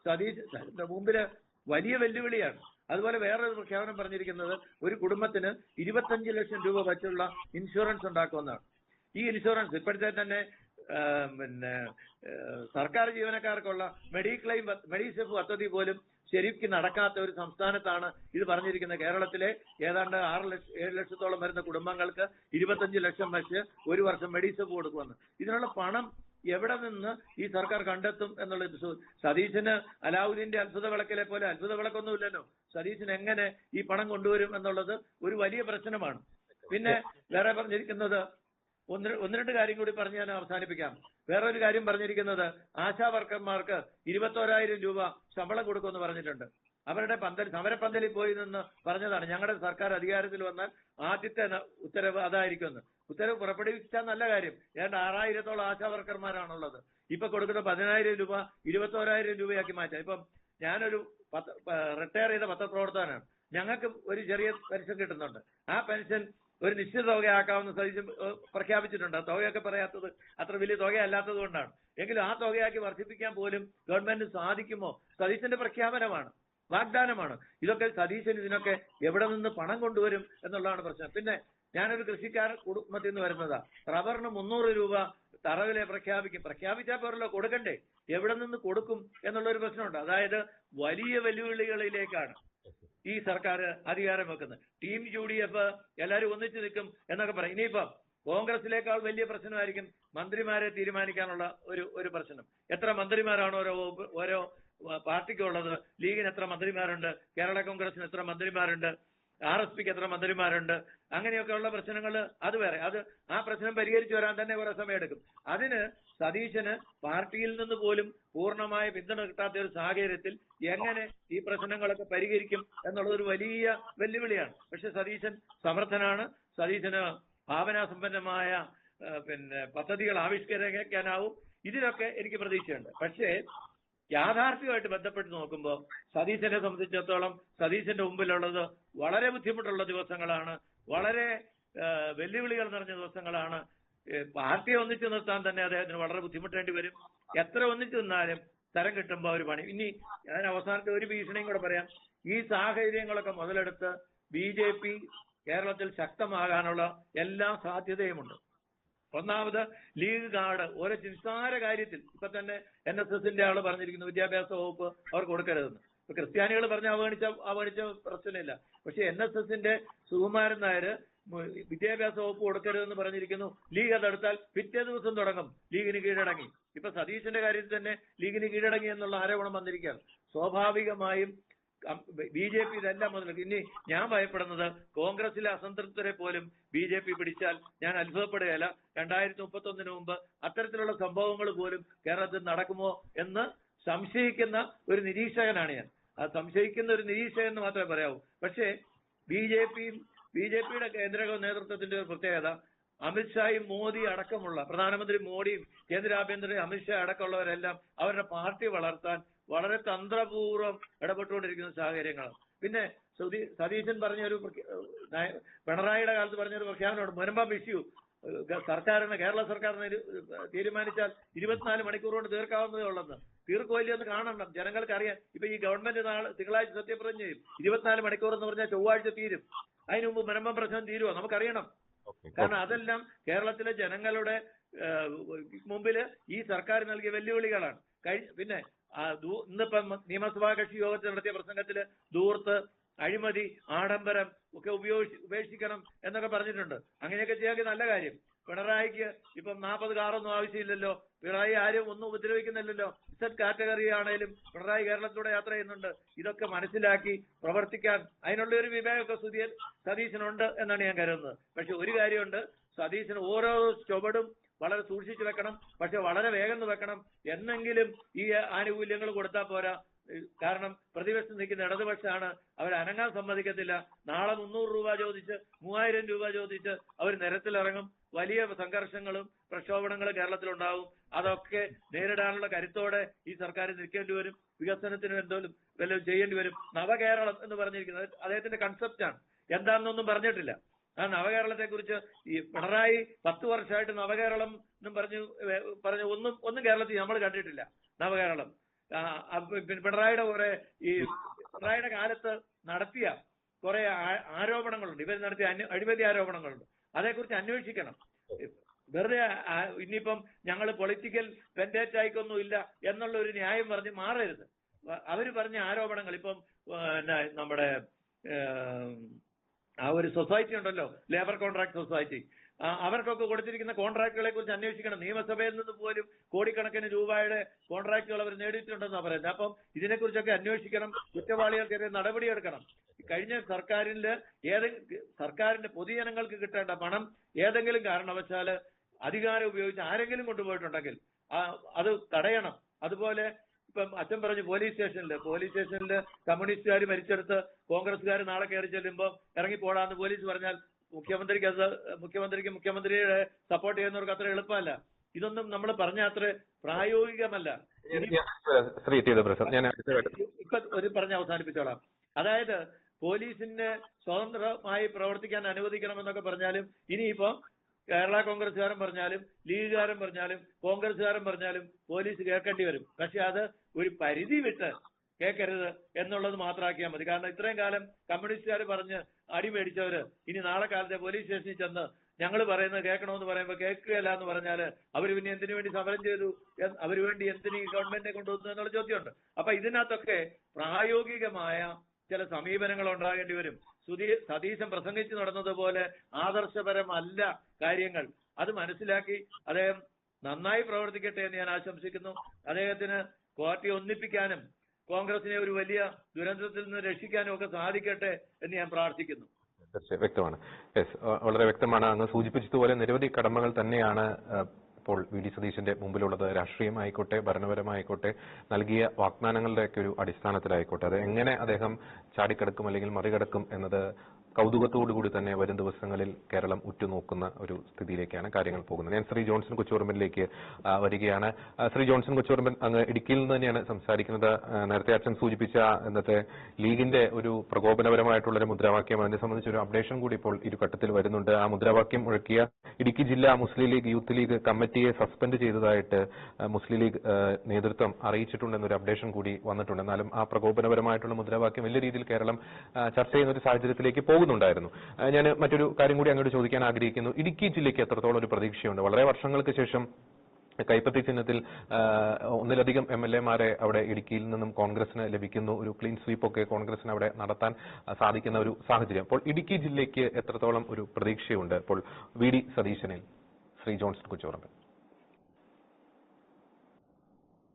സതീശന്റെ മുമ്പില് വലിയ വെല്ലുവിളിയാണ്. അതുപോലെ വേറൊരു പ്രഖ്യാപനം പറഞ്ഞിരിക്കുന്നത് ഒരു കുടുംബത്തിന് 25 ലക്ഷം രൂപ വെച്ചുള്ള ഇൻഷുറൻസ് ഉണ്ടാക്കുമെന്നാണ്. ഈ ഇൻഷുറൻസ് ഇപ്പോഴത്തെ തന്നെ പിന്നെ സർക്കാർ ജീവനക്കാർക്കുള്ള മെഡിസെഫ് പദ്ധതി പോലും ശരിക്കും നടക്കാത്ത ഒരു സംസ്ഥാനത്താണ് ഇത് പറഞ്ഞിരിക്കുന്നത്. കേരളത്തിലെ ഏതാണ്ട് 7 ലക്ഷത്തോളം വരുന്ന കുടുംബങ്ങൾക്ക് 25 ലക്ഷം വെച്ച് ഒരു വർഷം മെഡിസെഫ് കൊടുക്കുമെന്ന്. ഇതിനുള്ള പണം എവിടെ നിന്ന് ഈ സർക്കാർ കണ്ടെത്തും എന്നുള്ളത് സതീശന് അലാവുദ്ദീന്റെ അത്ഭുത വിളക്കിലെ പോലെ അത്ഭുത വിളക്കൊന്നുമില്ലല്ലോ. സതീശന് എങ്ങനെ ഈ പണം കൊണ്ടുവരും എന്നുള്ളത് ഒരു വലിയ പ്രശ്നമാണ്. പിന്നെ വേറെ പറഞ്ഞിരിക്കുന്നത് ഒന്ന് രണ്ട് കാര്യം കൂടി പറഞ്ഞ് ഞാൻ അവസാനിപ്പിക്കാം. വേറൊരു കാര്യം പറഞ്ഞിരിക്കുന്നത്, ആശാ വർക്കർമാർക്ക് 21,000 രൂപ ശമ്പളം കൊടുക്കുമെന്ന് പറഞ്ഞിട്ടുണ്ട്. അവരുടെ സമരപ്പന്തലിൽ പോയി നിന്ന് പറഞ്ഞതാണ്, ഞങ്ങളുടെ സർക്കാർ അധികാരത്തിൽ വന്നാൽ ആദ്യത്തെ ഉത്തരവ് അതായിരിക്കുമെന്ന്. ഉത്തരവ് പുറപ്പെടുവിച്ചാൽ നല്ല കാര്യം. ഏതാണ്ട് 6,000-ഓളം ആശാ വർക്കർമാരാണുള്ളത്. ഇപ്പൊ കൊടുക്കുന്ന 10,000 രൂപ 21,000 രൂപയാക്കി മാറ്റാം. ഇപ്പം ഞാനൊരു റിട്ടയർ ചെയ്ത പത്രപ്രവർത്തകനാണ്. ഞങ്ങൾക്ക് ഒരു ചെറിയ പെൻഷൻ കിട്ടുന്നുണ്ട്. ആ പെൻഷൻ ഒരു നിശ്ചിത തുകയാക്കാവുന്ന സതീശൻ പ്രഖ്യാപിച്ചിട്ടുണ്ട്. ആ തുകയൊക്കെ പറയാത്തത് അത്ര വലിയ തുകയല്ലാത്തത് കൊണ്ടാണ്. എങ്കിലും ആ തുകയാക്കി വർദ്ധിപ്പിക്കാൻ പോലും ഗവൺമെന്റിന് സാധിക്കുമോ? സതീശന്റെ പ്രഖ്യാപനമാണ്, വാഗ്ദാനമാണ്. ഇതൊക്കെ സതീശൻ ഇതിനൊക്കെ എവിടെ നിന്ന് പണം കൊണ്ടുവരും എന്നുള്ളതാണ് പ്രശ്നം. പിന്നെ ഞാനൊരു കൃഷിക്കാരൻ കുടുംബത്തിൽ നിന്ന് വരുന്നതാ. റബ്ബറിന് 300 രൂപ തറവിലെ പ്രഖ്യാപിച്ചാൽ പോരല്ലോ, കൊടുക്കണ്ടേ? എവിടെ നിന്ന് കൊടുക്കും എന്നുള്ളൊരു പ്രശ്നമുണ്ട്. അതായത് വലിയ വെല്ലുവിളികളിലേക്കാണ് ഈ സർക്കാർ അധികാരം വെക്കുന്നത്. ടീം UDF എല്ലാവരും ഒന്നിച്ചു നിൽക്കും എന്നൊക്കെ പറയും. ഇനിയിപ്പം കോൺഗ്രസിലേക്കാൾ വലിയ പ്രശ്നമായിരിക്കും മന്ത്രിമാരെ തീരുമാനിക്കാനുള്ള ഒരു പ്രശ്നം. എത്ര മന്ത്രിമാരാണ് ഓരോ പാർട്ടിക്കുള്ളത്? ലീഗിന് എത്ര മന്ത്രിമാരുണ്ട്? കേരള കോൺഗ്രസിന് എത്ര മന്ത്രിമാരുണ്ട്? RSPക്ക് എത്ര മന്ത്രിമാരുണ്ട്? അങ്ങനെയൊക്കെയുള്ള പ്രശ്നങ്ങൾ അത് വേറെ. ആ പ്രശ്നം പരിഹരിച്ചു വരാൻ തന്നെ കുറെ സമയം എടുക്കും. അതിന് സതീശന് പാർട്ടിയിൽ നിന്ന് പോലും പൂർണ്ണമായ പിന്തുണ കിട്ടാത്ത ഒരു സാഹചര്യത്തിൽ എങ്ങനെ ഈ പ്രശ്നങ്ങളൊക്കെ പരിഹരിക്കും എന്നുള്ളതൊരു വലിയ വെല്ലുവിളിയാണ്. പക്ഷെ സതീശൻ സമർത്ഥനാണ്. സതീശന് ഭാവനാസമ്പന്നമായ പദ്ധതികൾ ആവിഷ്കരിക്കാനാവും. ഇതിലൊക്കെ എനിക്ക് പ്രതീക്ഷയുണ്ട്. പക്ഷേ യാഥാർത്ഥ്യമായിട്ട് ബന്ധപ്പെട്ട് നോക്കുമ്പോൾ സതീശനെ സംബന്ധിച്ചിടത്തോളം സതീശന്റെ മുമ്പിലുള്ളത് വളരെ ബുദ്ധിമുട്ടുള്ള ദിവസങ്ങളാണ്, വളരെ വെല്ലുവിളികൾ നിറഞ്ഞ ദിവസങ്ങളാണ്. പാർട്ടിയെ ഒന്നിച്ചു നിർത്താൻ തന്നെ അദ്ദേഹത്തിന് വളരെ ബുദ്ധിമുട്ടേണ്ടി വരും. എത്ര ഒന്നിച്ചു നിന്നാലും തരം കിട്ടുമ്പോൾ ഒരു പണി. ഇനി ഞാൻ അവസാനത്തെ ഒരു ഭീഷണിയും കൂടെ പറയാം. ഈ സാഹചര്യങ്ങളൊക്കെ മുതലെടുത്ത് BJP കേരളത്തിൽ ശക്തമാകാനുള്ള എല്ലാ സാധ്യതയുമുണ്ട്. ഒന്നാമത് ലീഗ് കാർഡ് ഓരോ നിസ്സാര കാര്യത്തിൽ ഇപ്പൊ തന്നെ NSSന്റെ ആള് പറഞ്ഞിരിക്കുന്നു വിദ്യാഭ്യാസ വകുപ്പ് അവർ കൊടുക്കരുതെന്ന്. ഇപ്പൊ ക്രിസ്ത്യാനികൾ പറഞ്ഞ് അവഗണിച്ച പ്രശ്നമില്ല. പക്ഷെ NSSന്റെ സുകുമാരൻ നായർ വിദ്യാഭ്യാസ വകുപ്പ് കൊടുക്കരുതെന്ന് പറഞ്ഞിരിക്കുന്നു. ലീഗ് അതെടുത്താൽ പിറ്റേ ദിവസം തുടങ്ങും ലീഗിന് കീഴടങ്ങി. ഇപ്പൊ സതീശന്റെ കാര്യത്തിൽ തന്നെ ലീഗിന് കീഴടങ്ങി എന്നുള്ള ആരോപണം വന്നിരിക്കുകയാണ്. സ്വാഭാവികമായും BJP ഇതെല്ലാം മുതലെടുക്കും. ഇനി ഞാൻ ഭയപ്പെടുന്നത് കോൺഗ്രസിലെ അസംതൃപ്തരെ പോലും BJP പിടിച്ചാൽ ഞാൻ അത്ഭുതപ്പെടുകയല്ല. 2031 മുമ്പ് അത്തരത്തിലുള്ള സംഭവങ്ങൾ പോലും കേരളത്തിൽ നടക്കുമോ എന്ന് സംശയിക്കുന്ന ഒരു നിരീക്ഷകനാണ് ഞാൻ. ആ സംശയിക്കുന്ന ഒരു നിരീക്ഷകൻ എന്ന് മാത്രമേ പറയാവൂ. പക്ഷേ BJPയുടെ കേന്ദ്ര നേതൃത്വത്തിന്റെ ഒരു പ്രത്യേകത, അമിത്ഷായും മോദി അടക്കമുള്ള പ്രധാനമന്ത്രി മോഡിയും കേന്ദ്ര ആഭ്യന്തര അമിത്ഷാ അടക്കമുള്ളവരെല്ലാം അവരുടെ പാർട്ടി വളർത്താൻ വളരെ തന്ത്രപൂർവ്വം ഇടപെട്ടുകൊണ്ടിരിക്കുന്ന സാഹചര്യങ്ങളാണ്. പിന്നെ സതീശൻ പറഞ്ഞൊരു പിണറായിയുടെ കാലത്ത് പറഞ്ഞൊരു പ്രഖ്യാപനമുണ്ട്, മുനമ്പം ഇഷ്യൂ കേരള സർക്കാരിന് തീരുമാനിച്ചാൽ 24 മണിക്കൂർ കൊണ്ട് തീർക്കാവുന്നതേ ഉള്ളെന്ന്. തീർക്കുമല്ലെന്ന് കാണണം, ജനങ്ങൾക്ക് അറിയാം. ഇപ്പൊ ഈ ഗവൺമെന്റ് തിങ്കളാഴ്ച സത്യപ്രതിജ്ഞ ചെയ്യും. 24 മണിക്കൂർ എന്ന് പറഞ്ഞാൽ ചൊവ്വാഴ്ച തീരും. അതിനു മുമ്പ് മുനമ്പം പ്രശ്നം തീരുമോ നമുക്കറിയണം. കാരണം അതെല്ലാം കേരളത്തിലെ ജനങ്ങളുടെ മുമ്പില് ഈ സർക്കാർ നൽകിയ വെല്ലുവിളികളാണ്. പിന്നെ ഇന്നിപ്പം നിയമസഭാ കക്ഷി യോഗത്തിൽ നടത്തിയ പ്രസംഗത്തില് ധൂർത്ത്, അഴിമതി, ആഡംബരം ഒക്കെ ഉപേക്ഷിക്കണം എന്നൊക്കെ പറഞ്ഞിട്ടുണ്ട്. അങ്ങനെയൊക്കെ ചെയ്യാൻ നല്ല കാര്യം. പിണറായിക്ക് ഇപ്പം 40 കാറൊന്നും ആവശ്യമില്ലല്ലോ. പിണറായി ആരും ഒന്നും ഉപദ്രവിക്കുന്നില്ലല്ലോ. Z കാറ്റഗറി ആണേലും പിണറായി കേരളത്തിലൂടെ യാത്ര ചെയ്യുന്നുണ്ട്. ഇതൊക്കെ മനസ്സിലാക്കി പ്രവർത്തിക്കാൻ അതിനുള്ള ഒരു വിവേകമൊക്കെ സതീശനുണ്ട് എന്നാണ് ഞാൻ കരുതുന്നത്. പക്ഷെ ഒരു കാര്യമുണ്ട്, സതീശന് ഓരോ ചുവടും വളരെ സൂക്ഷിച്ചു വെക്കണം. പക്ഷെ വളരെ വേഗം വെക്കണം. എന്നെങ്കിലും ഈ ആനുകൂല്യങ്ങൾ കൊടുത്താൽ പോരാ. കാരണം പ്രതിപക്ഷം നിൽക്കുന്ന ഇടതുപക്ഷമാണ്, അവർ അനങ്ങാൻ സമ്മതിക്കത്തില്ല. നാളെ 300 രൂപ ചോദിച്ച് 3000 രൂപ ചോദിച്ച് അവർ നിരത്തിലിറങ്ങും. വലിയ സംഘർഷങ്ങളും പ്രക്ഷോഭങ്ങളും കേരളത്തിലുണ്ടാവും. അതൊക്കെ നേരിടാനുള്ള കരുത്തോടെ ഈ സർക്കാർ നിൽക്കേണ്ടി വരും. വികസനത്തിന് വല്ലതും ചെയ്യേണ്ടി വരും. നവകേരളം എന്ന് പറഞ്ഞിരിക്കുന്നത് അദ്ദേഹത്തിന്റെ കൺസെപ്റ്റാണ്. എന്താണെന്നൊന്നും പറഞ്ഞിട്ടില്ല. ആ നവകേരളത്തെ കുറിച്ച് ഈ പിണറായി 10 വർഷമായിട്ട് നവകേരളം എന്നും പറഞ്ഞു ഒന്നും കേരളത്തിൽ നമ്മൾ കണ്ടിട്ടില്ല. നവകേരളം പിണറായിയുടെ കാലത്ത് നടത്തിയ കുറെ ആരോപണങ്ങളുണ്ട്. ഇവർ നടത്തിയ അഴിമതി ആരോപണങ്ങളുണ്ട്. അതേക്കുറിച്ച് അന്വേഷിക്കണം. വെറുതെ ഇനിയിപ്പം ഞങ്ങൾ പൊളിറ്റിക്കൽ വെന്റേറ്റായിക്കൊന്നും ഇല്ല എന്നുള്ള ഒരു ന്യായം പറഞ്ഞ് മാറരുത്. അവര് പറഞ്ഞ ആരോപണങ്ങൾ ഇപ്പം നമ്മുടെ ആ ഒരു സൊസൈറ്റി ഉണ്ടല്ലോ, ലേബർ കോൺട്രാക്ട് സൊസൈറ്റി, അവർക്കൊക്കെ കൊടുത്തിരിക്കുന്ന കോൺട്രാക്ടുകളെ കുറിച്ച് അന്വേഷിക്കണം. നിയമസഭയിൽ നിന്ന് പോലും കോടിക്കണക്കിന് രൂപയുടെ കോൺട്രാക്ടുകൾ അവർ നേടിയിട്ടുണ്ടെന്നാണ് പറയുന്നത്. അപ്പം ഇതിനെക്കുറിച്ചൊക്കെ അന്വേഷിക്കണം. കുറ്റവാളികൾക്കെതിരെ നടപടിയെടുക്കണം. കഴിഞ്ഞ സർക്കാരിന്റെ പൊതുജനങ്ങൾക്ക് കിട്ടേണ്ട പണം ഏതെങ്കിലും കാരണവശാല് അധികാരം ഉപയോഗിച്ച് ആരെങ്കിലും കൊണ്ടുപോയിട്ടുണ്ടെങ്കിൽ അത് തടയണം. അതുപോലെ ഇപ്പം അച്ഛൻ പറഞ്ഞു പോലീസ് സ്റ്റേഷനിൽ കമ്മ്യൂണിസ്റ്റുകാർ മരിച്ചെടുത്ത് കോൺഗ്രസ്സുകാർ നാളെ കയറി ചെല്ലുമ്പോൾ ഇറങ്ങിപ്പോടാന്ന് പോലീസ് പറഞ്ഞാൽ മുഖ്യമന്ത്രിയുടെ സപ്പോർട്ട് ചെയ്യുന്നവർക്ക് അത്ര എളുപ്പമല്ല. ഇതൊന്നും നമ്മൾ പറഞ്ഞ അത്ര പ്രായോഗികമല്ല. ഇപ്പൊ പറഞ്ഞ് അവസാനിപ്പിച്ചോളാം. അതായത് പോലീസിന് സ്വതന്ത്രമായി പ്രവർത്തിക്കാൻ അനുവദിക്കണമെന്നൊക്കെ പറഞ്ഞാലും ഇനിയിപ്പം കേരള കോൺഗ്രസ്സുകാരൻ പറഞ്ഞാലും ലീഗുകാരൻ പറഞ്ഞാലും കോൺഗ്രസ്സുകാരൻ പറഞ്ഞാലും പോലീസ് കേൾക്കേണ്ടി വരും. പക്ഷെ അത് ഒരു പരിധി വിട്ട് കേൾക്കരുത് എന്നുള്ളത് മാത്രമാക്കിയാൽ മതി. കാരണം ഇത്രയും കാലം കമ്മ്യൂണിസ്റ്റുകാർ പറഞ്ഞ് അടിമേടിച്ചവര് ഇനി നാളെ കാലത്തെ പോലീസ് സ്റ്റേഷനിൽ ചെന്ന് ഞങ്ങൾ പറയുന്നത് കേൾക്കണമെന്ന് പറയുമ്പോൾ കേൾക്കുകയല്ല എന്ന് പറഞ്ഞാല് അവർ പിന്നെ എന്തിനു വേണ്ടി സമരം ചെയ്തു, അവർ വേണ്ടി എന്തിനു ഗവൺമെന്റിനെ കൊണ്ടുവന്നു എന്നുള്ള ചോദ്യമുണ്ട്. അപ്പൊ ഇതിനകത്തൊക്കെ പ്രായോഗികമായ ചില സമീപനങ്ങൾ ഉണ്ടാകേണ്ടി വരും. സതീശൻ പ്രസംഗിച്ചു നടന്നതുപോലെ ആദർശപരമല്ല കാര്യങ്ങൾ. അത് മനസ്സിലാക്കി അദ്ദേഹം നന്നായി പ്രവർത്തിക്കട്ടെ എന്ന് ഞാൻ ആശംസിക്കുന്നു. അദ്ദേഹത്തിന് പാർട്ടി ഒന്നിപ്പിക്കാനും കോൺഗ്രസിനെ ഒരു വലിയ ദുരന്തത്തിൽ നിന്ന് രക്ഷിക്കാനും ഒക്കെ സാധിക്കട്ടെ എന്ന് ഞാൻ പ്രാർത്ഥിക്കുന്നു. വ്യക്തമാണ്. വളരെ വ്യക്തമാണ്. അങ്ങ് സൂചിപ്പിച്ചതുപോലെ നിരവധി കടമകൾ തന്നെയാണ് ഇപ്പോൾ വി.ഡി. സതീശന്റെ മുമ്പിലുള്ളത്. രാഷ്ട്രീയമായിക്കോട്ടെ ഭരണപരമായിക്കോട്ടെ നൽകിയ വാഗ്ദാനങ്ങളുടെയൊക്കെ ഒരു അടിസ്ഥാനത്തിലായിക്കോട്ടെ അത് എങ്ങനെ അദ്ദേഹം ചാടിക്കടക്കും അല്ലെങ്കിൽ മറികടക്കും എന്നത് കൗതുകത്തോടുകൂടി തന്നെ വരും ദിവസങ്ങളിൽ കേരളം ഉറ്റുനോക്കുന്ന ഒരു സ്ഥിതിയിലേക്കാണ് കാര്യങ്ങൾ പോകുന്നത്. ഞാൻ ശ്രീ ജോൺസൺ കൊച്ചുപറമ്പിലേക്ക് വരികയാണ്. ശ്രീ ജോൺസൺ കൊച്ചുപറമ്പൻ അങ്ങ് ഇടുക്കിയിൽ നിന്ന് തന്നെയാണ് സംസാരിക്കുന്നത്. നേരത്തെ അച്ഛൻ സൂചിപ്പിച്ച ഇന്നത്തെ ലീഗിന്റെ ഒരു പ്രകോപനപരമായിട്ടുള്ള മുദ്രാവാക്യം, അതിനെ സംബന്ധിച്ച് ഒരു അപ്ഡേഷൻ കൂടി ഇപ്പോൾ ഇരു ഘട്ടത്തിൽ വരുന്നുണ്ട്. ആ മുദ്രാവാക്യം മുഴക്കിയ ഇടുക്കി ജില്ലാ മുസ്ലിം ലീഗ് യൂത്ത് ലീഗ് കമ്മിറ്റിയെ സസ്പെൻഡ് ചെയ്തതായിട്ട് മുസ്ലിം ലീഗ് നേതൃത്വം അറിയിച്ചിട്ടുണ്ടെന്നൊരു അപ്ഡേഷൻ കൂടി വന്നിട്ടുണ്ട്. എന്നാലും ആ പ്രകോപനപരമായിട്ടുള്ള മുദ്രാവാക്യം വലിയ രീതിയിൽ കേരളം ചർച്ച ചെയ്യുന്ന ഒരു സാഹചര്യത്തിലേക്ക് പോകുന്നുണ്ടായിരുന്നു. ഞാൻ മറ്റൊരു കാര്യം കൂടി അങ്ങോട്ട് ചോദിക്കാൻ ആഗ്രഹിക്കുന്നു. ഇടുക്കി ജില്ലയ്ക്ക് എത്രത്തോളം ഒരു പ്രതീക്ഷയുണ്ട്? വളരെ വർഷങ്ങൾക്ക് ശേഷം കൈപ്പത്തി ചിഹ്നത്തിൽ ഒന്നിലധികം MLA-മാരെ അവിടെ ഇടുക്കിയിൽ നിന്നും കോൺഗ്രസിന് ലഭിക്കുന്നു. ഒരു ക്ലീൻ സ്വീപ്പ് ഒക്കെ കോൺഗ്രസിന് അവിടെ നടത്താൻ സാധിക്കുന്ന ഒരു സാഹചര്യം. അപ്പോൾ ഇടുക്കി ജില്ലയ്ക്ക് എത്രത്തോളം ഒരു പ്രതീക്ഷയുണ്ട് ഇപ്പോൾ വി.ഡി. സതീശനിൽ? ശ്രീ ജോൺസൺ കൊച്ചുപറമ്പൻ.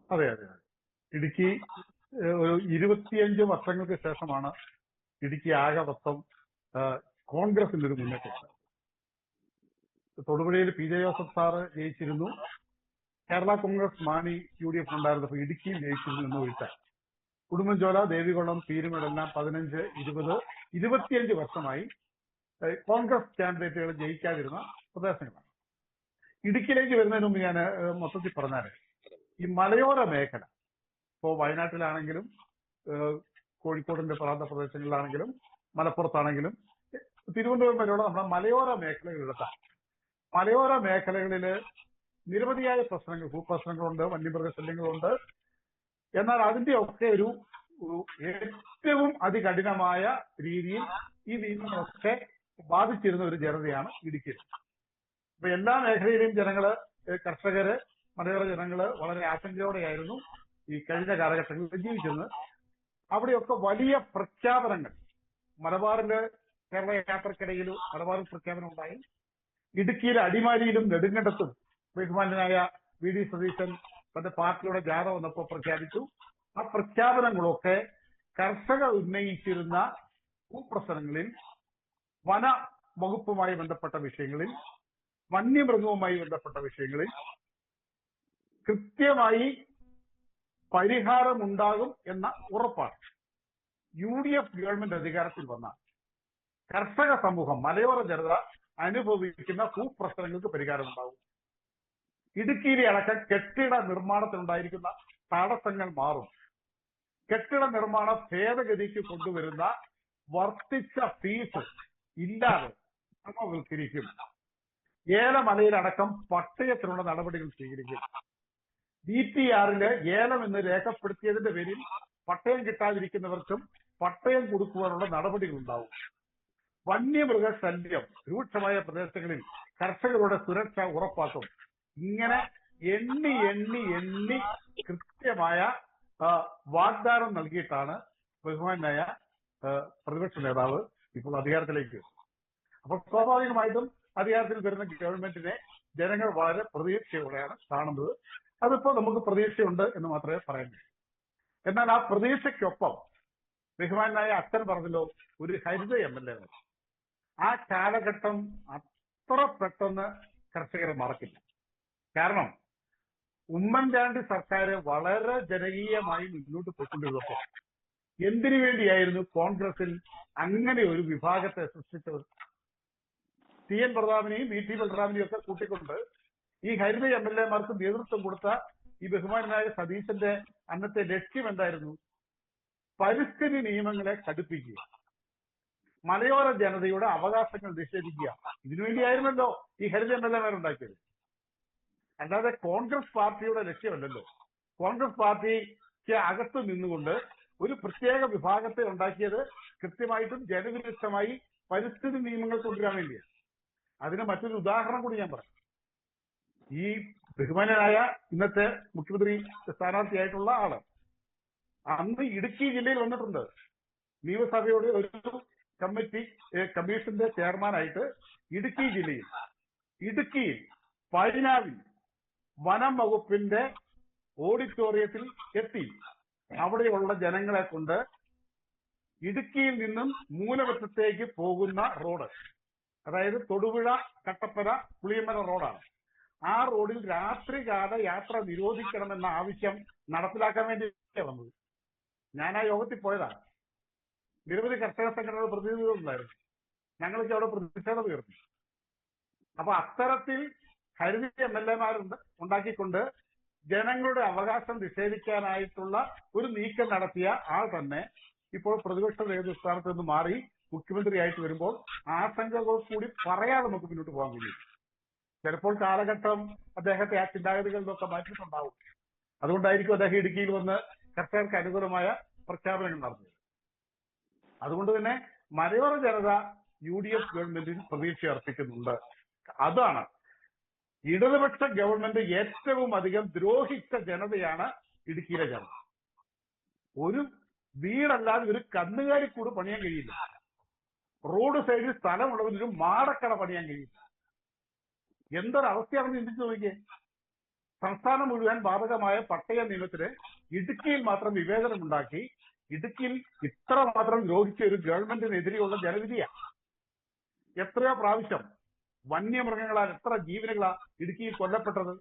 അതെ, ഇടുക്കി ഒരു 25 വർഷങ്ങൾക്ക് ശേഷമാണ് ഇടുക്കി ആകെ മൊത്തം കോൺഗ്രസിന്റെ ഒരു മുന്നേറ്റം. തൊടുപുഴയിൽ PJ ജോസഫ് സാറ് ജയിച്ചിരുന്നു. കേരള കോൺഗ്രസ് മാണി UDF ഉണ്ടായിരുന്നപ്പോൾ ഇടുക്കിയിൽ ജയിച്ചിരുന്നു എന്ന് ഒഴിച്ചാൽ ഉടുമ്പൻചോല, ദേവികുളം, പീരുമേടെല്ലാം 15, 20, 25 വർഷമായി കോൺഗ്രസ് കാൻഡിഡേറ്റുകൾ ജയിക്കാതിരുന്ന പ്രദേശങ്ങളാണ്. ഇടുക്കിയിലേക്ക് വരുന്നതിന് മുമ്പ് ഞാൻ മൊത്തത്തിൽ പറഞ്ഞാൽ ഈ മലയോര മേഖല, ഇപ്പോൾ വയനാട്ടിലാണെങ്കിലും കോഴിക്കോടിന്റെ പ്രാന്ത പ്രദേശങ്ങളിലാണെങ്കിലും മലപ്പുറത്താണെങ്കിലും തിരുവനന്തപുരം വരെയുള്ള നമ്മുടെ മലയോര മേഖലകളിലെത്താം. മലയോര മേഖലകളിൽ നിരവധിയായ പ്രശ്നങ്ങൾ, ഭൂപ്രശ്നങ്ങളുണ്ട്, വന്യമൃഗശല്യങ്ങളുണ്ട്. എന്നാൽ അതിന്റെ ഒക്കെ ഒരു ഏറ്റവും അതികഠിനമായ രീതിയിൽ ഈ നിയമങ്ങളൊക്കെ ബാധിച്ചിരുന്ന ഒരു ജനതയാണ് ഇടുക്കിയിൽ. അപ്പൊ എല്ലാ മേഖലയിലെയും ജനങ്ങള്, കർഷകര്, മലയോര ജനങ്ങള് വളരെ ആശങ്കയോടെയായിരുന്നു ഈ കഴിഞ്ഞ കാലഘട്ടങ്ങളിൽ ജീവിച്ചിരുന്നത്. അവിടെയൊക്കെ വലിയ പ്രഖ്യാപനങ്ങൾ, മലബാറില് കേരള യാത്രക്കിടയിൽ മലബാറിൽ പ്രഖ്യാപനം ഉണ്ടായി. ഇടുക്കിയിലെ അടിമാലിയിലും നെടുങ്കണ്ടത്തും ബഹുമാന്യനായ വി.ഡി. സതീശൻ തന്റെ പാർട്ടിയുടെ ജാഥ വന്നപ്പോൾ പ്രഖ്യാപിച്ചു. ആ പ്രഖ്യാപനങ്ങളൊക്കെ കർഷകർ ഉന്നയിച്ചിരുന്ന ഭൂപ്രശ്നങ്ങളിൽ, വന വകുപ്പുമായി ബന്ധപ്പെട്ട വിഷയങ്ങളിൽ, വന്യമൃഗവുമായി ബന്ധപ്പെട്ട വിഷയങ്ങളിൽ കൃത്യമായി പരിഹാരമുണ്ടാകും എന്ന ഉറപ്പാണ്. UDF ഗവൺമെന്റ് അധികാരത്തിൽ വന്ന കർഷക സമൂഹം, മലയോര ജനത അനുഭവിക്കുന്ന ഭൂപ്രശ്നങ്ങൾക്ക് പരിഹാരമുണ്ടാകും. ഇടുക്കിയിലെ അടക്കം കെട്ടിട നിർമ്മാണത്തിനുണ്ടായിരിക്കുന്ന തടസ്സങ്ങൾ മാറും. കെട്ടിട നിർമ്മാണ ഭേദഗതിക്ക് കൊണ്ടുവരുന്ന വർദ്ധിച്ച ഫീസ് ഇല്ലാതെ ക്രമവൽക്കരിക്കും. ഏലമലയിലടക്കം പട്ടയത്തിനുള്ള നടപടികൾ സ്വീകരിക്കും. DPR-ല് ഏലം എന്ന് രേഖപ്പെടുത്തിയതിന്റെ പേരിൽ പട്ടയം കിട്ടാതിരിക്കുന്നവർക്കും പട്ടയം കൊടുക്കുവാനുള്ള നടപടികൾ ഉണ്ടാവും. വന്യമൃഗശല്യം രൂക്ഷമായ പ്രദേശങ്ങളിൽ കർഷകരുടെ സുരക്ഷ ഉറപ്പാക്കും. ഇങ്ങനെ എണ്ണി എണ്ണി എണ്ണി കൃത്യമായ വാഗ്ദാനം നൽകിയിട്ടാണ് ബഹുമാനായ പ്രതിപക്ഷ നേതാവ് ഇപ്പോൾ അധികാരത്തിലേക്ക് വരുന്നത്. അപ്പൊ സ്വാഭാവികമായിട്ടും അധികാരത്തിൽ വരുന്ന ഗവൺമെന്റിനെ ജനങ്ങൾ വളരെ പ്രതീക്ഷയോടെയാണ് കാണുന്നത്. അതിപ്പോ നമുക്ക് പ്രതീക്ഷയുണ്ട് എന്ന് മാത്രമേ പറയാൻ കഴിയൂ. എന്നാൽ ആ പ്രതീക്ഷയ്ക്കൊപ്പം ബഹുമാനായ അച്ഛൻ പറഞ്ഞല്ലോ, ഒരു ഹരിത MLA. ആ കാലഘട്ടം അത്ര പെട്ടെന്ന് കർഷകരെ മറക്കില്ല. കാരണം ഉമ്മൻചാണ്ടി സർക്കാർ വളരെ ജനകീയമായി മുന്നോട്ട് പോയിക്കൊണ്ടിരുന്നപ്പോൾ എന്തിനു വേണ്ടിയായിരുന്നു കോൺഗ്രസിൽ അങ്ങനെ ഒരു വിഭാഗത്തെ സൃഷ്ടിച്ചത്? CN പ്രതാപനെയും VT ബലറാമിനെയും ഒക്കെ കൂട്ടിക്കൊണ്ട് ഈ ഹരിത MLA-മാർക്ക് നേതൃത്വം കൊടുത്ത ഈ ബഹുമാനായ സതീശന്റെ അന്നത്തെ ലക്ഷ്യം എന്തായിരുന്നു? പരിസ്ഥിതി നിയമങ്ങളെ കടുപ്പിക്കുക, മലയോര ജനതയുടെ അവകാശങ്ങൾ നിഷേധിക്കുക. ഇതിനുവേണ്ടിയായിരുന്നല്ലോ ഈ ഹരിത MLA-മാരുണ്ടാക്കിയത്. അല്ലാതെ കോൺഗ്രസ് പാർട്ടിയുടെ ലക്ഷ്യമല്ലല്ലോ. കോൺഗ്രസ് പാർട്ടിക്ക് അകത്ത് നിന്നുകൊണ്ട് ഒരു പ്രത്യേക വിഭാഗത്തെ ഉണ്ടാക്കിയത് കൃത്യമായിട്ടും ജനവിരുദ്ധമായി പരിസ്ഥിതി നിയമങ്ങൾ കൊണ്ടുവരാൻ വേണ്ടിയാണ്. അതിന് മറ്റൊരു ഉദാഹരണം കൂടി ഞാൻ പറയാം. ഈ ബഹുമാനായ ഇന്നത്തെ മുഖ്യമന്ത്രി സ്ഥാനാർത്ഥിയായിട്ടുള്ള ആള് അന്ന് ഇടുക്കി ജില്ലയിൽ വന്നിട്ടുണ്ട്. നിയമസഭയുടെ ഒരു കമ്മീഷന്റെ ചെയർമാനായിട്ട് ഇടുക്കിയിൽ പൈനാവിൽ വനം വകുപ്പിന്റെ ഓഡിറ്റോറിയത്തിൽ എത്തി അവിടെയുള്ള ജനങ്ങളെ കൊണ്ട് ഇടുക്കിയിൽ നിന്നും മൂലവറ്റത്തേക്ക് പോകുന്ന റോഡ്, അതായത് തൊടുപുഴ കട്ടപ്പന പുളിയമല റോഡാണ്. ആ റോഡിൽ രാത്രികാല യാത്ര നിരോധിക്കണമെന്ന ആവശ്യം നടപ്പിലാക്കാൻ വേണ്ടിയാണ് വന്നത്. ഞാൻ ആ യോഗത്തിൽ പോയതാണ്. നിരവധി കർഷക സംഘടനകളുടെ പ്രതിനിധികളുണ്ടായിരുന്നു. ഞങ്ങൾക്ക് അവിടെ പ്രതിഷേധം ഉയർത്തി. അപ്പൊ അത്തരത്തിൽ ഹരിത MLA-മാരുണ്ട് ഉണ്ടാക്കിക്കൊണ്ട് ജനങ്ങളുടെ അവകാശം നിഷേധിക്കാനായിട്ടുള്ള ഒരു നീക്കം നടത്തിയ ആൾ തന്നെ ഇപ്പോൾ പ്രതിപക്ഷ നേതൃസ്ഥാനത്ത് നിന്ന് മാറി മുഖ്യമന്ത്രിയായിട്ട് വരുമ്പോൾ ആശങ്കകൾ കൂടി പറയാതെ നമുക്ക് മുന്നോട്ട് പോകാൻ കഴിയും. ചിലപ്പോൾ കാലഘട്ടം അദ്ദേഹത്തെ ആ ചിന്താഗതികളിൽ നിന്നൊക്കെ മാറ്റിയിട്ടുണ്ടാവും. അതുകൊണ്ടായിരിക്കും അദ്ദേഹം ഇടുക്കിയിൽ വന്ന് കർഷകർക്ക് അനുകൂലമായ പ്രഖ്യാപനങ്ങൾ നടത്തിയത്. അതുകൊണ്ട് തന്നെ മലയോര ജനത UDF ഗവൺമെന്റിൽ പ്രതീക്ഷ അർപ്പിക്കുന്നുണ്ട്. അതാണ് ഇടതുപക്ഷ ഗവൺമെന്റ് ഏറ്റവും അധികം ദ്രോഹിച്ച ജനതയാണ് ഇടുക്കിയിലെ ജനത. ഒരു വീടല്ലാതെ ഒരു കന്നുകാലിക്കൂട് പണിയാൻ കഴിയില്ല. റോഡ് സൈഡിൽ സ്ഥലമുള്ളവരൊരു മാടക്കട പണിയാൻ കഴിയില്ല. എന്തൊരവസ്ഥയാണെന്ന് ചിന്തിച്ചു നോക്കിയേ. സംസ്ഥാനം മുഴുവൻ ബാധകമായ പട്ടയ നിയമത്തിന് ഇടുക്കിയിൽ മാത്രം വിവേചനമുണ്ടാക്കി ഇടുക്കിയിൽ ഇത്ര മാത്രം ദ്രോഹിച്ച ഒരു ഗവൺമെന്റിനെതിരെയുള്ള ജനവിധിയാണ്. എത്രയോ പ്രാവശ്യം വന്യമൃഗങ്ങളാൽ എത്ര ജീവനുകളാ ഇടുക്കിയിൽ കൊല്ലപ്പെട്ടത്.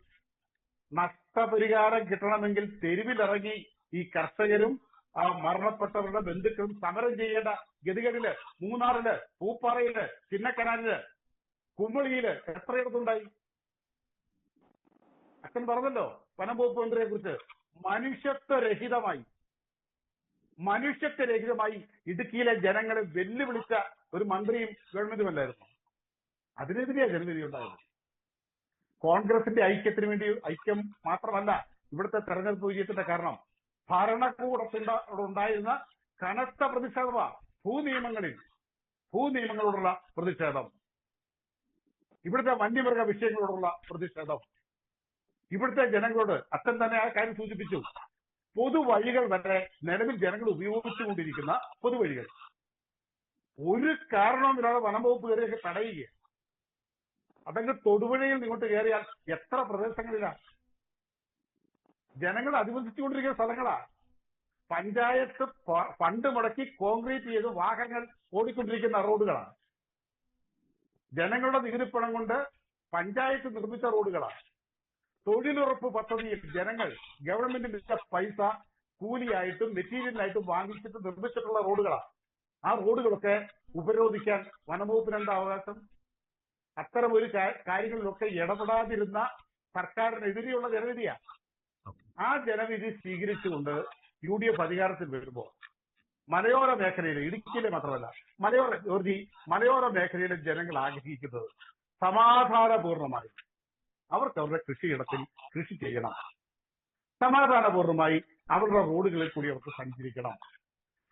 നഷ്ടപരിഹാരം കിട്ടണമെങ്കിൽ തെരുവിലിറങ്ങി ഈ കർഷകരും ആ മരണപ്പെട്ടവരുടെ ബന്ധുക്കളും സമരം ചെയ്യേണ്ട ഗതികളില് മൂന്നാറില്, പൂപ്പാറയില്, ചിന്നക്കനാലില്, കുമളിയില് എത്രയിടത്തുണ്ടായി. അച്ഛൻ പറഞ്ഞല്ലോ വനം വകുപ്പ് മന്ത്രിയെ കുറിച്ച്. മനുഷ്യത്വരഹിതമായി ഇടുക്കിയിലെ ജനങ്ങളെ വെല്ലുവിളിച്ച ഒരു മന്ത്രിയും ഗവൺമെന്റുമല്ലായിരുന്നു. അതിനെതിരെയാണ് ജനവിധി ഉണ്ടായത്. കോൺഗ്രസിന്റെ ഐക്യം മാത്രമല്ല ഇവിടുത്തെ തെരഞ്ഞെടുപ്പ് വിജയത്തിന്റെ കാരണം. ഭരണകൂടത്തിനുണ്ടായിരുന്ന കനത്ത പ്രതിഷേധമാണ് ഭൂനിയമങ്ങളോടുള്ള പ്രതിഷേധം, ഇവിടുത്തെ വന്യമൃഗ വിഷയങ്ങളോടുള്ള പ്രതിഷേധം. ഇവിടുത്തെ ജനങ്ങളോട് അച്ഛൻ തന്നെ ആ കാര്യം സൂചിപ്പിച്ചു. പൊതുവഴികൾ വരെ നിലവിൽ ജനങ്ങൾ ഉപയോഗിച്ചുകൊണ്ടിരിക്കുന്ന പൊതുവഴികൾ ഒരു കാരണവുമില്ലാതെ വനംവകുപ്പ് കയറിയൊക്കെ തടയുക. അതെങ്കിൽ തൊടുപുഴയിൽ ഇങ്ങോട്ട് കയറിയാൽ എത്ര പ്രദേശങ്ങളിലാണ് ജനങ്ങൾ അധിവസിച്ചുകൊണ്ടിരിക്കുന്ന സ്ഥലങ്ങളാ. പഞ്ചായത്ത് ഫണ്ട് മുടക്കി കോൺക്രീറ്റ് ചെയ്ത് വാഹനങ്ങൾ ഓടിക്കൊണ്ടിരിക്കുന്ന റോഡുകളാണ്. ജനങ്ങളുടെ നികുതിപ്പണം കൊണ്ട് പഞ്ചായത്ത് നിർമ്മിച്ച റോഡുകളാണ്. തൊഴിലുറപ്പ് പദ്ധതിയിൽ ജനങ്ങൾ ഗവൺമെന്റിന്റെ പൈസ കൂലിയായിട്ടും മെറ്റീരിയലായിട്ടും വാങ്ങിച്ചിട്ട് നിർമ്മിച്ചിട്ടുള്ള റോഡുകളാണ്. ആ റോഡുകളൊക്കെ ഉപരോധിക്കാൻ വനംവകുപ്പിന് എന്താ അവകാശം? അത്തരം ഒരു കാര്യങ്ങളിലൊക്കെ ഇടപെടാതിരുന്ന സർക്കാരിനെതിരെയുള്ള ജനവിധിയാണ്. ആ ജനവിധി സ്വീകരിച്ചുകൊണ്ട് UDF അധികാരത്തിൽ വരുമ്പോൾ മലയോര മേഖലയിലെ, ഇടുക്കിയിലെ മാത്രമല്ല മലയോര മേഖലയിലെ ജനങ്ങൾ ആഗ്രഹിക്കുന്നത് സമാധാനപൂർണമായി അവർക്ക് അവരുടെ കൃഷിയിടത്തിൽ കൃഷി ചെയ്യണം, സമാധാനപൂർണമായി അവരുടെ റോഡുകളിൽ കൂടി അവർക്ക് സഞ്ചരിക്കണം,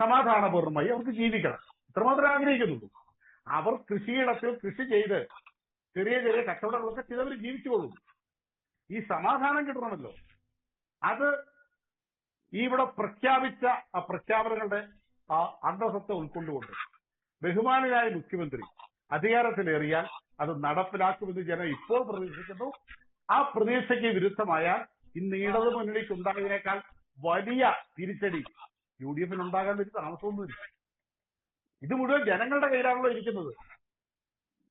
സമാധാനപൂർണമായി അവർക്ക് ജീവിക്കണം. ഇത്രമാത്രം ആഗ്രഹിക്കുന്നുള്ളൂ. അവർ കൃഷിയിടത്തിൽ കൃഷി ചെയ്ത് ചെറിയ ചെറിയ കച്ചവടങ്ങളൊക്കെ ചെയ്തവർ ജീവിച്ചുകൊള്ളും. ഈ സമാധാനം കിട്ടണമല്ലോ. അത് ഇവിടെ പ്രഖ്യാപിച്ച ആ പ്രഖ്യാപനങ്ങളുടെ ആ അന്തസത്ത ഉൾക്കൊണ്ടുകൊണ്ട് ബഹുമാനായ മുഖ്യമന്ത്രി അധികാരത്തിലേറിയാൽ അത് നടപ്പിലാക്കുമെന്ന് ജനം ഇപ്പോൾ പ്രതീക്ഷിക്കുന്നു. ആ പ്രതീക്ഷയ്ക്ക് വിരുദ്ധമായാൽ ഇന്ന് ഇടതു മുന്നണിക്ക് ഉണ്ടായതിനേക്കാൾ വലിയ തിരിച്ചടി UDF ഉണ്ടാകാൻ വലിയ താമസമൊന്നുമില്ല. ഇത് മുഴുവൻ ജനങ്ങളുടെ കയ്യിലാണല്ലോ ഇരിക്കുന്നത്.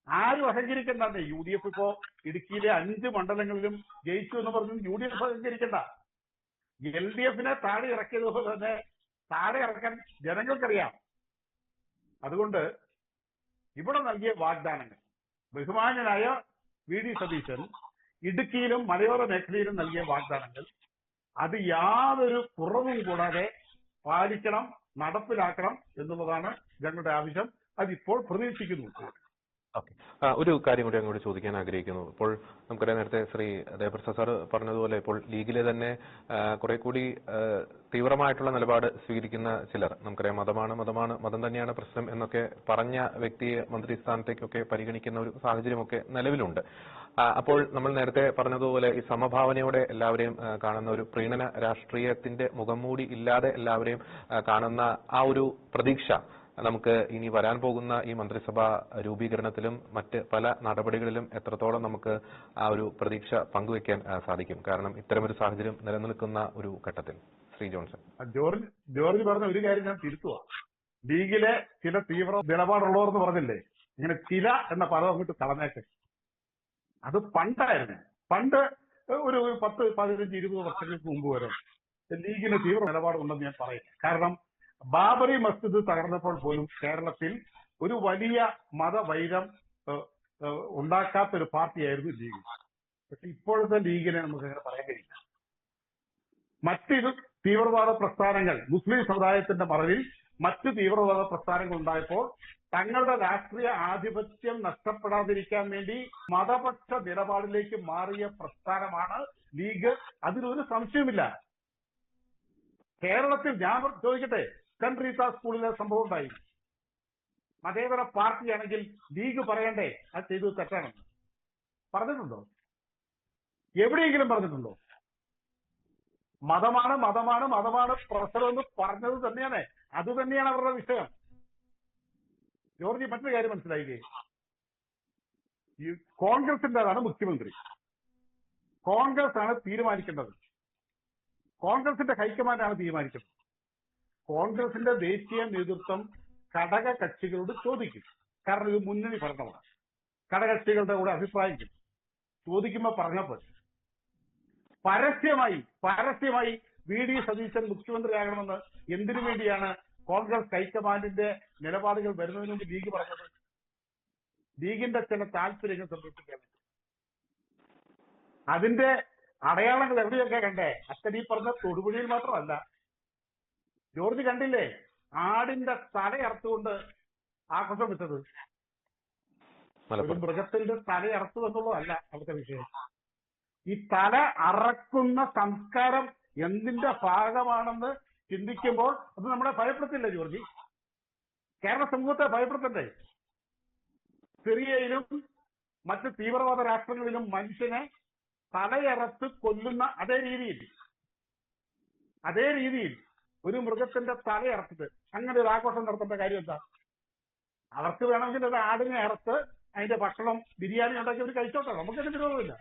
ആരും അഹങ്കരിക്കണ്ടെന്നേ. UDF ഇപ്പോ ഇടുക്കിയിലെ 5 മണ്ഡലങ്ങളിലും ജയിച്ചു എന്ന് പറഞ്ഞു UDF അഹങ്കരിക്കണ്ട. LDF താഴെ ഇറക്കിയതുപോലെ തന്നെ താഴെ ഇറക്കാൻ ജനങ്ങൾക്കറിയാം. അതുകൊണ്ട് ഇവിടെ നൽകിയ വാഗ്ദാനങ്ങൾ, ബഹുമാന്യനായ VD സതീശൻ ഇടുക്കിയിലും മലയോര മേഖലയിലും നൽകിയ വാഗ്ദാനങ്ങൾ അത് യാതൊരു കുറവും കൂടാതെ പാലിക്കണം, നടപ്പിലാക്കണം എന്നുള്ളതാണ് ഞങ്ങളുടെ ആവശ്യം. അതിപ്പോൾ പ്രതീക്ഷിക്കുന്നു. ഓക്കെ, ഒരു കാര്യം കൂടി അങ്ങോട്ട് ചോദിക്കാൻ ആഗ്രഹിക്കുന്നു. ഇപ്പോൾ നമുക്കറിയാം, നേരത്തെ ശ്രീ ദേവപ്രസാദ് സാർ പറഞ്ഞതുപോലെ ഇപ്പോൾ ലീഗിലെ തന്നെ കുറെ കൂടി തീവ്രമായിട്ടുള്ള നിലപാട് സ്വീകരിക്കുന്ന ചിലർ, നമുക്കറിയാം മതം തന്നെയാണ് പ്രശ്നം എന്നൊക്കെ പറഞ്ഞ വ്യക്തിയെ മന്ത്രി സ്ഥാനത്തേക്കൊക്കെ പരിഗണിക്കുന്ന ഒരു സാഹചര്യമൊക്കെ നിലവിലുണ്ട്. അപ്പോൾ നമ്മൾ നേരത്തെ പറഞ്ഞതുപോലെ ഈ സമഭാവനയോടെ എല്ലാവരെയും കാണുന്ന ഒരു പ്രീണന രാഷ്ട്രീയത്തിന്റെ മുഖംമൂടി ഇല്ലാതെ എല്ലാവരെയും കാണുന്ന ആ ഒരു പ്രതീക്ഷ നമുക്ക് ഇനി വരാൻ പോകുന്ന ഈ മന്ത്രിസഭാ രൂപീകരണത്തിലും മറ്റ് പല നടപടികളിലും എത്രത്തോളം നമുക്ക് ആ ഒരു പ്രതീക്ഷ പങ്കുവെക്കാൻ സാധിക്കും? കാരണം ഇത്തരമൊരു സാഹചര്യം നിലനിൽക്കുന്ന ഒരു ഘട്ടത്തിൽ. ശ്രീ ജോൺസൺ. ജോർജ് പറഞ്ഞ ഒരു കാര്യം ഞാൻ തിരുത്തുക. ലീഗിലെ ചില തീവ്ര നിലപാടുള്ളവർ എന്ന് പറഞ്ഞില്ലേ, ഇങ്ങനെ ചില എന്ന പദം അങ്ങോട്ട് കളഞ്ഞേക്ക്. അത് പണ്ടായിരുന്നു. പണ്ട് ഒരു 10, 15, 20 വർഷങ്ങൾക്ക് മുമ്പ് വരെ ലീഗിന് തീവ്ര നിലപാടുണ്ടെന്ന് ഞാൻ പറയും. കാരണം ബാബറി മസ്ജിദ് തകർന്നപ്പോൾ പോലും കേരളത്തിൽ ഒരു വലിയ മതവൈരം ഉണ്ടാക്കാത്തൊരു പാർട്ടിയായിരുന്നു ലീഗ്. പക്ഷെ ഇപ്പോഴത്തെ ലീഗിനെ നമുക്ക് അങ്ങനെ പറയാൻ കഴിയില്ല. മറ്റ് തീവ്രവാദ പ്രസ്ഥാനങ്ങൾ, മുസ്ലിം സമുദായത്തിന്റെ മറവിൽ മറ്റ് തീവ്രവാദ പ്രസ്ഥാനങ്ങൾ ഉണ്ടായപ്പോൾ തങ്ങളുടെ രാഷ്ട്രീയ ആധിപത്യം നഷ്ടപ്പെടാതിരിക്കാൻ വേണ്ടി മതപക്ഷ നിലപാടിലേക്ക് മാറിയ പ്രസ്ഥാനമാണ് ലീഗ്. അതിലൊരു സംശയമില്ല. കേരളത്തിൽ ഞാൻ ചോദിക്കട്ടെ, സെന്റ് റീത്ത സ്കൂളിലെ സംഭവം ഉണ്ടായി. മതേതര പാർട്ടിയാണെങ്കിൽ ലീഗ് പറയണ്ടേ അത് ചെയ്തത് തെറ്റാണെന്ന്? പറഞ്ഞിട്ടുണ്ടോ? എവിടെയെങ്കിലും പറഞ്ഞിട്ടുണ്ടോ? മതമാണ് പ്രശ്നമെന്ന് പറഞ്ഞത് തന്നെയാണ്. അത് തന്നെയാണ് അവരുടെ വിഷയം. ജോർജ്, മറ്റൊരു കാര്യം മനസ്സിലായില്ലേ, ഈ കോൺഗ്രസിന്റേതാണ് മുഖ്യമന്ത്രി. കോൺഗ്രസ് ആണ് തീരുമാനിക്കേണ്ടത്. കോൺഗ്രസിന്റെ ഹൈക്കമാൻഡാണ് തീരുമാനിക്കുന്നത്. കോൺഗ്രസിന്റെ ദേശീയ നേതൃത്വം ഘടക കക്ഷികളോട് ചോദിക്കും. കാരണം ഇത് മുന്നണി ഭരണമാണ്. ഘടകകക്ഷികളുടെ കൂടെ അഭിപ്രായം ചോദിക്കുമ്പോൾ പറഞ്ഞപ്പോൾ പരസ്യമായി VD സതീശൻ മുഖ്യമന്ത്രിയാകണമെന്ന് എന്തിനു വേണ്ടിയാണ് കോൺഗ്രസ് ഹൈക്കമാൻഡിന്റെ നിലപാടുകൾ വരുന്നതിന് മുമ്പ് ലീഗ് പറഞ്ഞത്? ലീഗിന്റെ ചില താല്പര്യങ്ങൾ സംരക്ഷിക്കാൻ. അതിന്റെ അടയാളങ്ങൾ എവിടെയൊക്കെ കണ്ടേ? അച്ഛൻ ഈ പറഞ്ഞ തൊടുപുഴയിൽ മാത്രമല്ല. ജോർജ് കണ്ടില്ലേ ആടിന്റെ തലയറുത്തുകൊണ്ട് ആഘോഷം വെച്ചത്? ഒരു മൃഗത്തിന്റെ തലയറുത്തു എന്നുള്ളതല്ല അവിടുത്തെ വിഷയം. ഈ തല അറക്കുന്ന സംസ്കാരം എന്തിന്റെ ഭാഗമാണെന്ന് ചിന്തിക്കുമ്പോൾ അത് നമ്മളെ ഭയപ്പെടുത്തില്ല ജോർജി? കേരള സമൂഹത്തെ ഭയപ്പെടുത്തണ്ടേ? സിറിയയിലും മറ്റ് തീവ്രവാദ രാഷ്ട്രങ്ങളിലും മനുഷ്യനെ തലയറത്ത് കൊല്ലുന്ന അതേ രീതിയിൽ ഒരു മൃഗത്തിന്റെ തലയറത്തിട്ട് അങ്ങനെ ഒരു ആഘോഷം നടത്തേണ്ട കാര്യം എന്താ? അവർക്ക് വേണമെങ്കിൽ ഒരു ആടിനെ അറുത്ത് അതിന്റെ ഭക്ഷണം ബിരിയാണി ഉണ്ടാക്കി അവർ കഴിച്ചോട്ടെ, നമുക്കതിന് വിരോധമില്ല.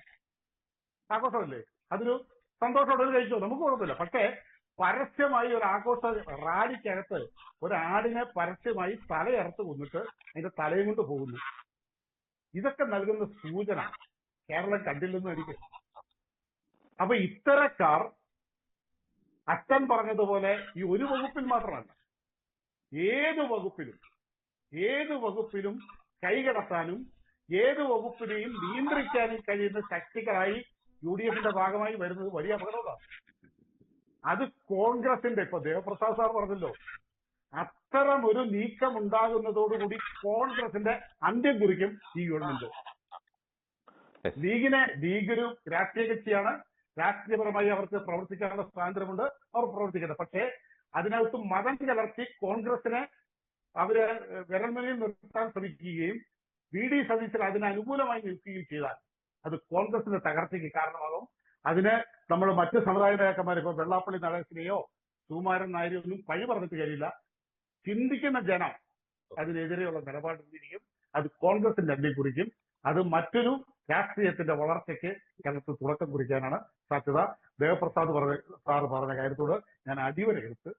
ആഘോഷമല്ലേ, അതൊരു സന്തോഷത്തോടെ ഒരു കഴിച്ചോ, നമുക്ക് കുഴപ്പമില്ല. പക്ഷേ പരസ്യമായി ഒരു ആഘോഷ റാലിക്കകത്ത് ഒരു ആടിനെ പരസ്യമായി തലയറുത്ത് കൊന്നിട്ട് അതിന്റെ തലയും കൊണ്ട് പോകുന്നു. ഇതൊക്കെ നൽകുന്ന സൂചന കേരളം കണ്ടില്ലെന്ന് എനിക്ക്. അപ്പൊ ഇത്തരക്കാർ അച്ഛൻ പറഞ്ഞതുപോലെ ഈ ഒരു വകുപ്പിൽ മാത്രമല്ല, ഏത് വകുപ്പിലും കൈകടത്താനും ഏത് വകുപ്പിനെയും നിയന്ത്രിക്കാനും കഴിയുന്ന ശക്തികളായി UDFന്റെ ഭാഗമായി വരുന്നത് വലിയ അപകടമാണ്. അത് കോൺഗ്രസിന്റെ, ഇപ്പൊ ദേവപ്രസാദ് സാർ പറഞ്ഞല്ലോ, അത്തരം ഒരു നീക്കം ഉണ്ടാകുന്നതോടുകൂടി കോൺഗ്രസിന്റെ അന്ത്യം കുറിക്കും ഈ ഗവൺമെന്റ്. ലീഗൊരു രാഷ്ട്രീയ കക്ഷിയാണ്. രാഷ്ട്രീയപരമായി അവർക്ക് പ്രവർത്തിക്കാനുള്ള സ്വാതന്ത്ര്യമുണ്ട്, അവർ പ്രവർത്തിക്കട്ടെ. പക്ഷേ അതിനകത്ത് മതം കലർത്തി കോൺഗ്രസിനെ അവര് വിരൽമണിയിൽ നിർത്താൻ ശ്രമിക്കുകയും VD സതീശൻ അതിന് അനുകൂലമായി നിൽക്കുകയും ചെയ്താൽ അത് കോൺഗ്രസിന്റെ തകർച്ചയ്ക്ക് കാരണമാകും. അതിന് നമ്മൾ മറ്റ് സമുദായ നേതാക്കന്മാർ, ഇപ്പൊ വെള്ളാപ്പള്ളി നടേശനെയോ സുകുമാരൻ നായരെയോ ഒന്നും പഴി പറഞ്ഞിട്ട് കാര്യമില്ല. ചിന്തിക്കുന്ന ജനം അതിനെതിരെയുള്ള നിലപാടെടുത്തിരിക്കും. അത് കോൺഗ്രസിന്റെ അന്ത്യം കുറിക്കും. അത് മറ്റൊരു രാഷ്ട്രീയത്തിന്റെ വളർച്ചയ്ക്ക് കേരളത്തിൽ തുടക്കം കുറിക്കാനാണ് സാധ്യത. ദേവപ്രസാദ് സാർ പറഞ്ഞ കാര്യത്തോട് ഞാൻ അടിവരയെടുത്ത്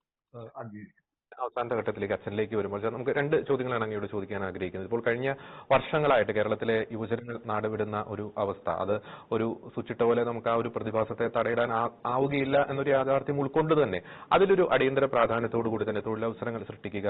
അംഗീകരിക്കും. അവസാനത്തെ ഘട്ടത്തിലേക്ക് അച്ഛനിലേക്ക് വരുമ്പോൾ നമുക്ക് രണ്ട് ചോദ്യങ്ങളാണ് അങ്ങയോട് ചോദിക്കാൻ ആഗ്രഹിക്കുന്നത്. ഇപ്പോൾ കഴിഞ്ഞ വർഷങ്ങളായിട്ട് കേരളത്തിലെ യുവജനങ്ങൾ നാടുവിടുന്ന ഒരു അവസ്ഥ, അത് ഒരു സ്വിച്ചിട്ട പോലെ നമുക്ക് ആ ഒരു പ്രതിഭാസത്തെ തടയിടാൻ ആവുകയില്ല എന്നൊരു യാഥാർത്ഥ്യം ഉൾക്കൊണ്ട് തന്നെ അതിലൊരു അടിയന്തര പ്രാധാന്യത്തോടു കൂടി തന്നെ തൊഴിലവസരങ്ങൾ സൃഷ്ടിക്കുക,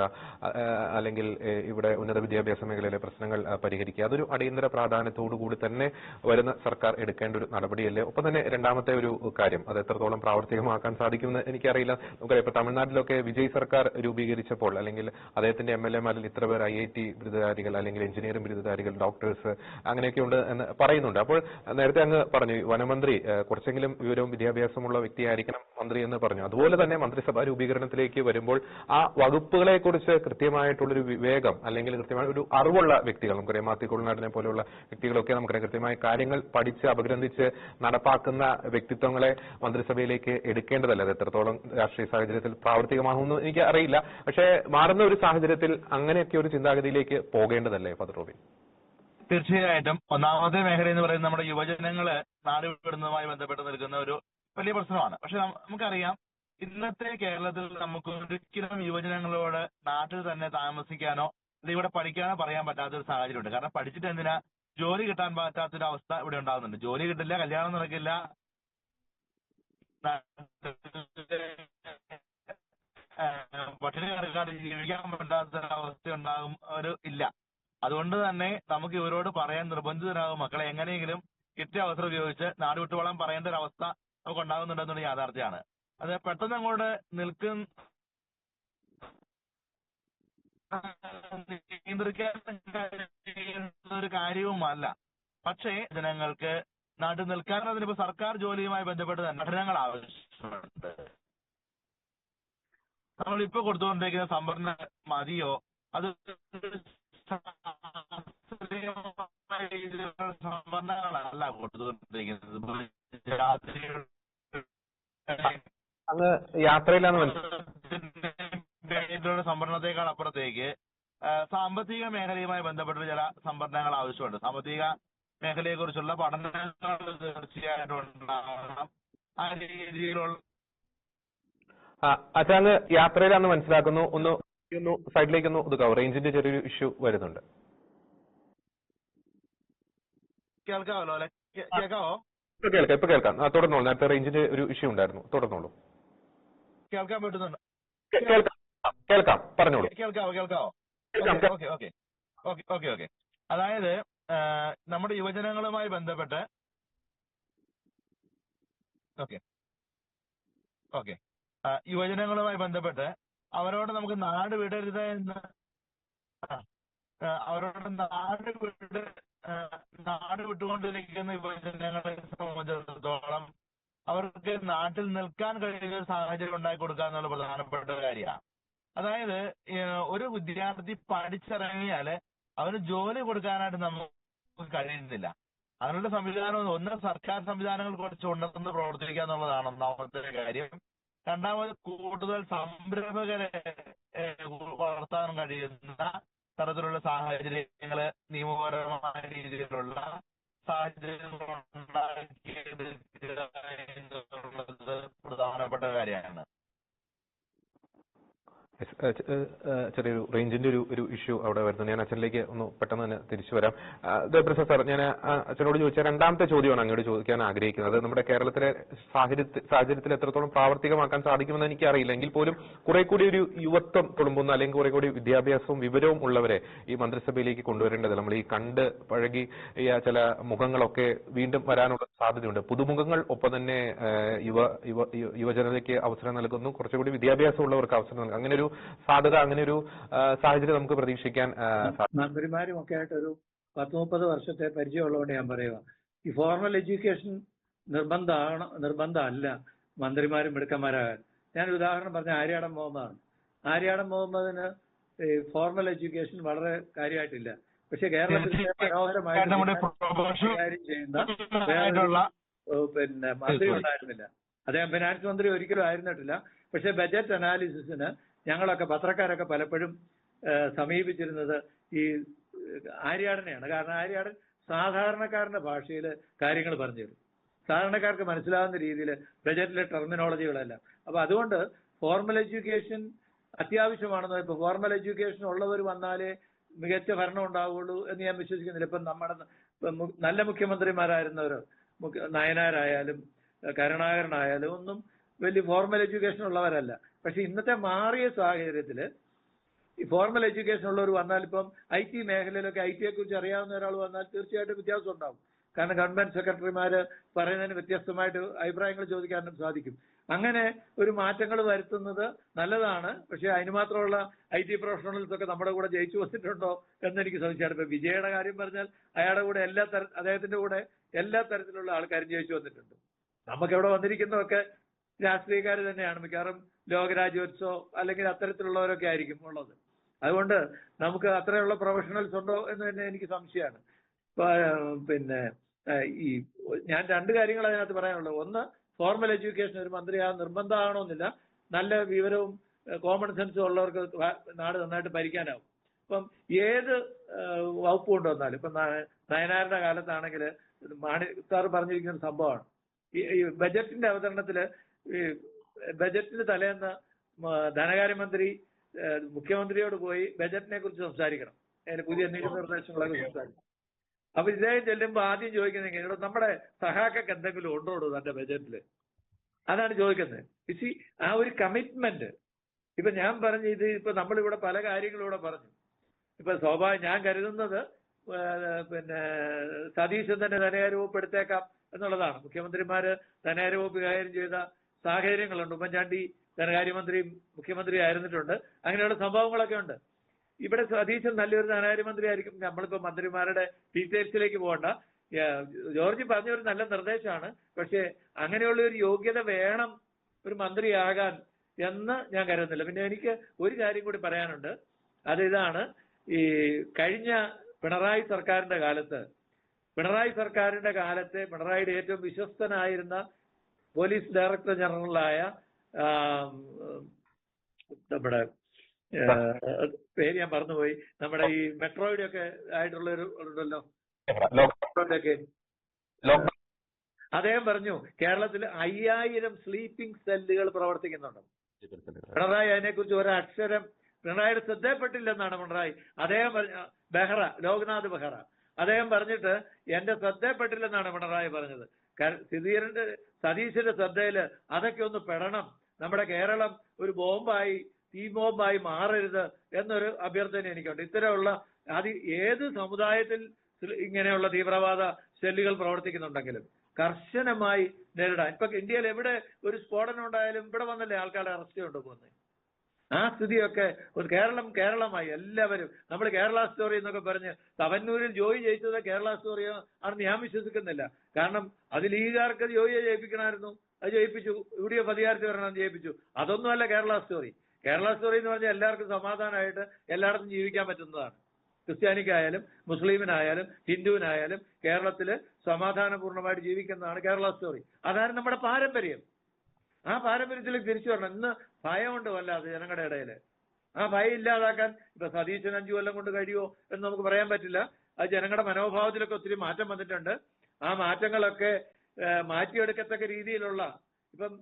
അല്ലെങ്കിൽ ഇവിടെ ഉന്നത വിദ്യാഭ്യാസ മേഖലയിലെ പ്രശ്നങ്ങൾ പരിഹരിക്കുക, അതൊരു അടിയന്തര പ്രാധാന്യത്തോടു കൂടി തന്നെ വരുന്ന സർക്കാർ എടുക്കേണ്ട ഒരു നടപടിയല്ലേ? ഒപ്പം തന്നെ രണ്ടാമത്തെ ഒരു കാര്യം, അത് എത്രത്തോളം പ്രാവർത്തികമാക്കാൻ സാധിക്കുമെന്ന് എനിക്കറിയില്ല. നമുക്കറിയാം, ഇപ്പൊ തമിഴ്നാട്ടിലൊക്കെ വിജയ് സർക്കാർ രൂപീകരിച്ചപ്പോൾ അല്ലെങ്കിൽ അദ്ദേഹത്തിന്റെ MLA-മാരിൽ ഇത്ര പേർ IIT ബിരുദധാരികൾ അല്ലെങ്കിൽ എഞ്ചിനീയറിംഗ് ബിരുദധാരികൾ, ഡോക്ടേഴ്സ് അങ്ങനെയൊക്കെ ഉണ്ട് എന്ന് പറയുന്നുണ്ട്. അപ്പോൾ നേരത്തെ അങ്ങ് പറഞ്ഞു വനമന്ത്രി കുറച്ചെങ്കിലും വിവരവും വിദ്യാഭ്യാസമുള്ള വ്യക്തിയായിരിക്കണം മന്ത്രി എന്ന് പറഞ്ഞു. അതുപോലെ തന്നെ മന്ത്രിസഭാ രൂപീകരണത്തിലേക്ക് വരുമ്പോൾ ആ വകുപ്പുകളെ കുറിച്ച് കൃത്യമായിട്ടുള്ളൊരു വിവേകം അല്ലെങ്കിൽ കൃത്യമായ ഒരു അറിവുള്ള വ്യക്തികൾ, നമുക്കറിയാം മാത്യു കുഴൽനാടനെ പോലെയുള്ള വ്യക്തികളൊക്കെ നമുക്കറിയാം കൃത്യമായ കാര്യങ്ങൾ പഠിച്ച് അപഗ്രന്ഥിച്ച് നടപ്പാക്കുന്ന വ്യക്തിത്വങ്ങളെ മന്ത്രിസഭയിലേക്ക് എടുക്കേണ്ടതല്ല. അത് എത്രത്തോളം രാഷ്ട്രീയ സാഹചര്യത്തിൽ പ്രാവർത്തികമാകുമെന്ന് എനിക്ക് അറിയില്ല. പക്ഷേ മാറുന്ന ഒരു സാഹചര്യത്തിൽ അങ്ങനെയൊക്കെ ഒരു ചിന്താഗതിയിലേക്ക് പോകേണ്ടതല്ലേ ഫാദർ റോബിൻ? തീർച്ചയായിട്ടും ഒന്നാമത്തെ മേഖല എന്ന് പറയുന്നത് നമ്മുടെ യുവജനങ്ങള് നാടുവിടുന്നതുമായി ബന്ധപ്പെട്ട് നിൽക്കുന്ന ഒരു വലിയ പ്രശ്നമാണ്. പക്ഷെ നമുക്കറിയാം, ഇന്നത്തെ കേരളത്തിൽ നമുക്ക് ഒരിക്കലും യുവജനങ്ങളോട് നാട്ടിൽ തന്നെ താമസിക്കാനോ അല്ലെങ്കിൽ ഇവിടെ പഠിക്കാനോ പറയാൻ പറ്റാത്തൊരു സാഹചര്യമുണ്ട്. കാരണം പഠിച്ചിട്ട് എന്തിനാ, ജോലി കിട്ടാൻ പറ്റാത്തൊരു അവസ്ഥ ഇവിടെ ഉണ്ടാകുന്നുണ്ട്. ജോലി കിട്ടില്ല, കല്യാണം നടക്കില്ല, പട്ടിണി കിടക്കാതെ ജീവിക്കാൻ പറ്റാത്തൊരവസ്ഥ ഉണ്ടാകും ഇല്ല. അതുകൊണ്ട് തന്നെ നമുക്ക് ഇവരോട് പറയാൻ നിർബന്ധിതരാകും, മക്കളെ എങ്ങനെയെങ്കിലും കിട്ടിയ അവസരം ഉപയോഗിച്ച് നാട് വിട്ടുപോകാൻ പറയേണ്ട ഒരു അവസ്ഥ നമുക്ക് ഉണ്ടാകുന്നുണ്ടെന്നുള്ള യാഥാർത്ഥ്യമാണ്. അത് പെട്ടെന്ന് അങ്ങോട്ട് നിയന്ത്രിക്കാൻ ഒരു കാര്യവുമല്ല. പക്ഷേ ജനങ്ങൾക്ക് നാട്ടിൽ നിൽക്കാൻ അതിനിപ്പോ സർക്കാർ ജോലിയുമായി ബന്ധപ്പെട്ട് തന്നെ പഠനങ്ങൾ ആവശ്യമുണ്ട്. നമ്മളിപ്പോ കൊടുത്തുകൊണ്ടിരിക്കുന്ന സംവരണ മതിയോ, അത് സംവരണങ്ങളല്ല കൊടുത്തുകൊണ്ടിരിക്കുന്നത്. അങ്ങ് യാത്രയിലാണ് സംവരണത്തെക്കാൾ അപ്പുറത്തേക്ക് സാമ്പത്തിക മേഖലയുമായി ബന്ധപ്പെട്ട ചില സംവരണങ്ങൾ ആവശ്യമുണ്ട്. സാമ്പത്തിക മേഖലയെ കുറിച്ചുള്ള പഠനങ്ങൾ തീർച്ചയായിട്ടും ഉണ്ടാകണം. ആ രീതിയിലുള്ള അച്ഛാ അങ്ങ് യാത്രയിലാണെന്ന് മനസ്സിലാക്കുന്നു. ഒന്ന് സൈഡിലേക്ക് ഒന്ന് ഒതുക്കാവോ? റേഞ്ചിന്റെ ചെറിയൊരു ഇഷ്യൂ വരുന്നുണ്ട്. കേൾക്കാമല്ലോ അല്ലെ? കേൾക്കാവോ? ഇപ്പൊ കേൾക്കാം. തുടർന്നോളൂ. നേരത്തെ റേഞ്ചിന്റെ ഒരു ഇഷ്യൂ ഉണ്ടായിരുന്നു. തുടർന്നോളൂ. കേൾക്കാൻ പറ്റുന്നുണ്ട്? കേൾക്കാം, പറഞ്ഞോളൂ. കേൾക്കാവോ? ഓക്കെ. അതായത് നമ്മുടെ യുവജനങ്ങളുമായി ബന്ധപ്പെട്ട് യുവജനങ്ങളുമായി ബന്ധപ്പെട്ട് അവരോട് നമുക്ക് നാട് വിടരുത് എന്ന് അവരോട് നാട് വിട്ടുകൊണ്ടിരിക്കുന്ന യുവജനങ്ങളെ സംബന്ധിച്ചിടത്തോളം അവർക്ക് നാട്ടിൽ നിൽക്കാൻ കഴിയുന്ന ഒരു സാഹചര്യം ഉണ്ടാക്കി കൊടുക്കുക എന്നുള്ള പ്രധാനപ്പെട്ട കാര്യമാണ്. അതായത് ഒരു വിദ്യാർത്ഥി പഠിച്ചിറങ്ങിയാല് അവന് ജോലി കൊടുക്കാനായിട്ട് നമുക്ക് കഴിയുന്നില്ല. അതിനുള്ള സംവിധാനം ഒന്ന് സർക്കാർ സംവിധാനങ്ങൾ കുറച്ച് ഉണ്ടെന്ന് പ്രവർത്തിക്കുക എന്നുള്ളതാണ് ഒന്നാമത്തെ കാര്യം. രണ്ടാമത് കൂടുതൽ സംരംഭകരെ വളർത്താൻ കഴിയുന്ന തരത്തിലുള്ള സാഹചര്യങ്ങള് നിയമപരമായ രീതിയിലുള്ള സാഹചര്യങ്ങൾ ഉണ്ടാക്കിയെടുക്കുക എന്നുള്ളത് പ്രധാനപ്പെട്ട കാര്യമാണ്. ചെറിയൊരു റേഞ്ചിന്റെ ഒരു ഇഷ്യൂ അവിടെ വരുന്നു. ഞാൻ അച്ഛനിലേക്ക് ഒന്ന് പെട്ടെന്ന് തന്നെ തിരിച്ചു വരാം. ദേവപ്രസാദ് സാർ, ഞാൻ അച്ഛനോട് ചോദിച്ച രണ്ടാമത്തെ ചോദ്യമാണ് അങ്ങോട്ട് ചോദിക്കാൻ ആഗ്രഹിക്കുന്നത്. നമ്മുടെ കേരളത്തിലെ സാഹചര്യത്തിൽ എത്രത്തോളം പ്രാവർത്തികമാക്കാൻ സാധിക്കുമെന്ന് എനിക്കറിയില്ല. എങ്കിൽ പോലും കുറെ കൂടി ഒരു യുവത്വം തുളുമ്പുന്ന അല്ലെങ്കിൽ കുറെ കൂടി വിദ്യാഭ്യാസവും വിവരവും ഉള്ളവരെ ഈ മന്ത്രിസഭയിലേക്ക് കൊണ്ടുവരേണ്ടത്. നമ്മൾ ഈ കണ്ട് പഴകി ചില മുഖങ്ങളൊക്കെ വീണ്ടും വരാനുള്ള സാധ്യതയുണ്ട്. പുതുമുഖങ്ങൾ ഒപ്പം തന്നെ യുവജനതയ്ക്ക് അവസരം നൽകുന്നു, കുറച്ചുകൂടി വിദ്യാഭ്യാസമുള്ളവർക്ക് അവസരം നൽകുന്നു. അങ്ങനെ ഒരു സാധ്യത, അങ്ങനെ ഒരു സാഹചര്യം നമുക്ക് പ്രതീക്ഷിക്കാൻ. മന്ത്രിമാരും ഒക്കെ ആയിട്ട് ഒരു 10-30 വർഷത്തെ പരിചയമുള്ളതുകൊണ്ട് ഞാൻ പറയുക, ഈ ഫോർമൽ എഡ്യൂക്കേഷൻ നിർബന്ധമല്ല മന്ത്രിമാരും മിടുക്കന്മാരാകാൻ. ഞാൻ ഉദാഹരണം പറഞ്ഞ ആര്യാടൻ മുഹമ്മദാണ്. ആര്യാടൻ മുഹമ്മദിന് ഫോർമൽ എഡ്യൂക്കേഷൻ വളരെ കാര്യമായിട്ടില്ല. പക്ഷെ കേരളത്തിൽ മനോഹരമായിട്ട് കാര്യം ചെയ്യുന്ന മന്ത്രി ഉണ്ടായിരുന്നില്ല. അദ്ദേഹം ഫിനാൻസ് മന്ത്രി ഒരിക്കലും ആയിരുന്നിട്ടില്ല. പക്ഷെ ബജറ്റ് അനാലിസിസിന് ഞങ്ങളൊക്കെ പത്രക്കാരൊക്കെ പലപ്പോഴും സമീപിച്ചിരുന്നത് ഈ ആര്യാടനെയാണ്. കാരണം ആര്യാടൻ സാധാരണക്കാരന്റെ ഭാഷയിൽ കാര്യങ്ങൾ പറഞ്ഞു തരും, സാധാരണക്കാർക്ക് മനസ്സിലാവുന്ന രീതിയിൽ ബജറ്റിലെ ടെർമിനോളജികളെല്ലാം. അപ്പൊ അതുകൊണ്ട് ഫോർമൽ എഡ്യൂക്കേഷൻ അത്യാവശ്യമാണെന്ന്. ഇപ്പൊ ഫോർമൽ എഡ്യൂക്കേഷൻ ഉള്ളവർ വന്നാലേ മികച്ച ഭരണം ഉണ്ടാവുള്ളൂ എന്ന് ഞാൻ വിശ്വസിക്കുന്നില്ല. ഇപ്പം നമ്മുടെ നല്ല മുഖ്യമന്ത്രിമാരായിരുന്നവരോ നയനാരായാലും കരുണാകരനായാലും ഒന്നും വലിയ ഫോർമൽ എഡ്യൂക്കേഷൻ ഉള്ളവരല്ല. പക്ഷെ ഇന്നത്തെ മാറിയ സാഹചര്യത്തില് ഈ ഫോർമൽ എഡ്യൂക്കേഷൻ ഉള്ളവർ വന്നാൽ ഇപ്പം IT മേഖലയിലൊക്കെ IT യെ കുറിച്ച് അറിയാവുന്ന ഒരാൾ വന്നാൽ തീർച്ചയായിട്ടും വ്യത്യാസം ഉണ്ടാവും. കാരണം ഗവൺമെന്റ് സെക്രട്ടറിമാര് പറയുന്നതിന് വ്യത്യസ്തമായിട്ട് അഭിപ്രായങ്ങൾ ചോദിക്കാനും സാധിക്കും. അങ്ങനെ ഒരു മാറ്റങ്ങൾ വരുത്തുന്നത് നല്ലതാണ്. പക്ഷെ അതിന് മാത്രമുള്ള IT പ്രൊഫഷണൽസ് ഒക്കെ നമ്മുടെ കൂടെ ജയിച്ചു വന്നിട്ടുണ്ടോ എന്നെനിക്ക് സംശയമാണ്. ഇപ്പൊ വിജയുടെ കാര്യം പറഞ്ഞാൽ അയാളുടെ കൂടെ അദ്ദേഹത്തിന്റെ കൂടെ എല്ലാ തരത്തിലുള്ള ആൾക്കാരും ജയിച്ചു വന്നിട്ടുണ്ട്. നമുക്ക് എവിടെ വന്നിരിക്കുന്നതൊക്കെ രാഷ്ട്രീയക്കാർ തന്നെയാണ്. മിക്കവാറും ലോകരാജ്യോത്സവം അല്ലെങ്കിൽ അത്തരത്തിലുള്ളവരൊക്കെ ആയിരിക്കും ഉള്ളത്. അതുകൊണ്ട് നമുക്ക് അത്രയുള്ള പ്രൊഫഷണൽസ് ഉണ്ടോ എന്ന് തന്നെ എനിക്ക് സംശയമാണ്. പിന്നെ ഈ ഞാൻ 2 കാര്യങ്ങൾ അതിനകത്ത് പറയാനുള്ളത്. ഒന്ന്, ഫോർമൽ എഡ്യൂക്കേഷൻ ഒരു മന്ത്രിയാകാൻ നിർബന്ധമാകണമെന്നില്ല. നല്ല വിവരവും കോമൺ സെൻസും ഉള്ളവർക്ക് നാട് നന്നായിട്ട് ഭരിക്കാനാവും. ഇപ്പം ഏത് വകുപ്പ് കൊണ്ടുവന്നാലും ഇപ്പം നയനാരുടെ കാലത്താണെങ്കിൽ മാണി സാർ പറഞ്ഞിരിക്കുന്ന സംഭവമാണ്. ഈ ബജറ്റിന്റെ അവതരണത്തില് ഈ ബജറ്റിന് തലേന്ന് ധനകാര്യമന്ത്രി മുഖ്യമന്ത്രിയോട് പോയി ബജറ്റിനെ കുറിച്ച് സംസാരിക്കണം, അതിന് പുതിയ നിർദ്ദേശങ്ങളൊക്കെ സംസാരിക്കണം. അപ്പൊ ഇദ്ദേഹം ചെല്ലുമ്പോ ആദ്യം ചോദിക്കുന്നത് നമ്മുടെ സഹാക്കൾക്ക് എന്തെങ്കിലും ഉണ്ടോ തന്റെ ബജറ്റില്, അതാണ് ചോദിക്കുന്നത്. ഇസി ആ ഒരു കമ്മിറ്റ്മെന്റ്. ഇപ്പൊ ഞാൻ പറഞ്ഞു ഇത് ഇപ്പൊ നമ്മളിവിടെ പല കാര്യങ്ങളും ഇവിടെ പറഞ്ഞു. ഇപ്പൊ ഞാൻ കരുതുന്നത് പിന്നെ സതീശൻ തന്നെ ധനകാര്യ വകുപ്പ് എടുത്തേക്കാം എന്നുള്ളതാണ്. മുഖ്യമന്ത്രിമാര് ധനകാര്യ വകുപ്പ് കൈകാര്യം ചെയ്ത സാഹചര്യങ്ങളുണ്ട്. ഉമ്മൻചാണ്ടി ധനകാര്യമന്ത്രിയും മുഖ്യമന്ത്രി ആയിരുന്നിട്ടുണ്ട്. അങ്ങനെയുള്ള സംഭവങ്ങളൊക്കെ ഉണ്ട്. ഇവിടെ സതീശൻ നല്ലൊരു ധനകാര്യമന്ത്രി ആയിരിക്കും. നമ്മളിപ്പോ മന്ത്രിമാരുടെ ഡീറ്റെയിൽസിലേക്ക് പോകണ്ട. ജോർജ് പറഞ്ഞൊരു നല്ല നിർദ്ദേശമാണ്. പക്ഷേ അങ്ങനെയുള്ള ഒരു യോഗ്യത വേണം ഒരു മന്ത്രിയാകാൻ എന്ന് ഞാൻ കരുതുന്നില്ല. പിന്നെ എനിക്ക് ഒരു കാര്യം കൂടി പറയാനുണ്ട്. അത് ഇതാണ്. ഈ കഴിഞ്ഞ പിണറായി സർക്കാരിന്റെ കാലത്ത് പിണറായിയുടെ ഏറ്റവും വിശ്വസ്തനായിരുന്ന പോലീസ് ഡയറക്ടർ ജനറലായ നമ്മുടെ പേര് ഞാൻ മറന്നുപോയി, നമ്മുടെ ഈ മെട്രോയുടെ ഒക്കെ ആയിട്ടുള്ള ഒരു ഉണ്ടല്ലോ അദ്ദേഹം പറഞ്ഞു കേരളത്തിൽ 5000 സ്ലീപ്പിംഗ് സെല്ലുകൾ പ്രവർത്തിക്കുന്നുണ്ട്. പിണറായി അതിനെക്കുറിച്ച് ഒരക്ഷരം പിണറായിയുടെ ശ്രദ്ധയപ്പെട്ടില്ലെന്നാണ് അദ്ദേഹം ലോക്നാഥ് ബെഹ്റ അദ്ദേഹം പറഞ്ഞിട്ട് എന്റെ ശ്രദ്ധയപ്പെട്ടില്ലെന്നാണ് പിണറായി പറഞ്ഞത്. സതീശന്റെ ശ്രദ്ധയില് അതൊക്കെ ഒന്ന് പെടണം. നമ്മുടെ കേരളം ഒരു തീ ബോംബായി മാറരുത് എന്നൊരു അഭ്യർത്ഥന എനിക്കുണ്ട്. ഇത്തരമുള്ള ഏത് സമുദായത്തിൽ ഇങ്ങനെയുള്ള തീവ്രവാദ സെല്ലുകൾ പ്രവർത്തിക്കുന്നുണ്ടെങ്കിലും കർശനമായി നേരിടാൻ. ഇപ്പൊ ഇന്ത്യയിൽ എവിടെ ഒരു സ്ഫോടനം ഉണ്ടായാലും ഇവിടെ വന്നല്ലേ ആൾക്കാരെ അറസ്റ്റ് കൊണ്ടുപോകുന്നത്. ആ സ്ഥിതിയൊക്കെ കേരളമായി എല്ലാവരും നമ്മൾ കേരള സ്റ്റോറി എന്നൊക്കെ പറഞ്ഞ് തവന്നൂരിൽ ജോയി ജയിച്ചത് കേരള സ്റ്റോറി ആണെന്ന് ഞാൻ വിശ്വസിക്കുന്നില്ല. കാരണം അത് ലീഗുകാർക്ക് ജോയിയെ ജയിപ്പിക്കണമായിരുന്നു, അത് ജയിപ്പിച്ചു. UDF അധികാരത്തിൽ വരണം ജയിപ്പിച്ചു. അതൊന്നുമല്ല കേരള സ്റ്റോറി. കേരള സ്റ്റോറി എന്ന് പറഞ്ഞാൽ എല്ലാവർക്കും സമാധാനമായിട്ട് എല്ലായിടത്തും ജീവിക്കാൻ പറ്റുന്നതാണ്. ക്രിസ്ത്യാനിക്കായാലും മുസ്ലിമിനായാലും ഹിന്ദുവിനായാലും കേരളത്തില് സമാധാനപൂർണ്ണമായിട്ട് ജീവിക്കുന്നതാണ് കേരള സ്റ്റോറി. അതാണ് നമ്മുടെ പാരമ്പര്യം. ആ പാരമ്പര്യത്തിലേക്ക് തിരിച്ചു വരണം. ഇന്ന് ഭയമുണ്ട് വല്ലാതെ ജനങ്ങളുടെ ഇടയില്. ആ ഭയം ഇല്ലാതാക്കാൻ ഇപ്പൊ സതീശൻ 5 കൊല്ലം കൊണ്ട് കഴിയുമോ എന്ന് നമുക്ക് പറയാൻ പറ്റില്ല. അത് ജനങ്ങളുടെ മനോഭാവത്തിലൊക്കെ ഒത്തിരി മാറ്റം വന്നിട്ടുണ്ട്. ആ മാറ്റങ്ങളൊക്കെ മാറ്റിയെടുക്കത്തക്ക രീതിയിലുള്ള ഇപ്പം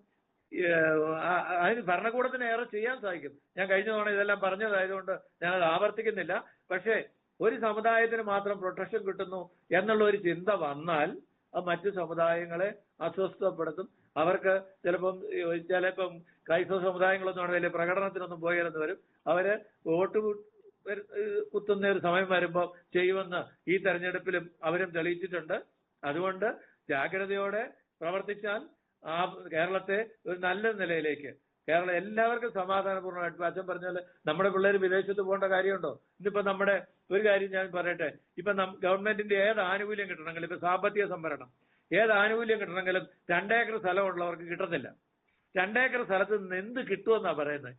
അതിന് ഭരണകൂടത്തിന് ഏറെ ചെയ്യാൻ സാധിക്കും. ഞാൻ കഴിഞ്ഞ തവണ ഇതെല്ലാം പറഞ്ഞതായതുകൊണ്ട് ഞാനത് ആവർത്തിക്കുന്നില്ല. പക്ഷേ ഒരു സമുദായത്തിന് മാത്രം പ്രൊട്ടക്ഷൻ കിട്ടുന്നു എന്നുള്ള ഒരു ചിന്ത വന്നാൽ അത് മറ്റു സമുദായങ്ങളെ അസ്വസ്ഥപ്പെടുത്തും. അവർക്ക് ചിലപ്പം ക്രൈസ്തവ സമുദായങ്ങളൊന്നും വലിയ പ്രകടനത്തിനൊന്നും പോയാലെന്ന് വരും. അവര് വോട്ട് കുത്തുന്ന ഒരു സമയം വരുമ്പോൾ ചെയ്യുമെന്ന് ഈ തെരഞ്ഞെടുപ്പിലും അവരും തെളിയിച്ചിട്ടുണ്ട്. അതുകൊണ്ട് ജാഗ്രതയോടെ പ്രവർത്തിച്ചാൽ കേരളത്തെ ഒരു നല്ല നിലയിലേക്ക് എല്ലാവർക്കും സമാധാനപൂർണ്ണമായിട്ട് അച്ഛൻ പറഞ്ഞാൽ നമ്മുടെ പിള്ളേർ വിദേശത്ത് പോകേണ്ട കാര്യമുണ്ടോ? ഇന്നിപ്പോ നമ്മുടെ ഒരു കാര്യം ഞാൻ പറയട്ടെ. ഇപ്പൊ ഗവൺമെന്റിന്റെ ഏത് ആനുകൂല്യം കിട്ടണമെങ്കിലും ഇപ്പൊ സാമ്പത്തിക സംവരണം ഏത് ആനുകൂല്യം കിട്ടണമെങ്കിലും 2 ഏക്കർ സ്ഥലമുള്ളവർക്ക് കിട്ടത്തില്ല. 2 ഏക്കർ സ്ഥലത്ത് നിന്ന് എന്ത് കിട്ടുമെന്നാ പറയുന്നത്?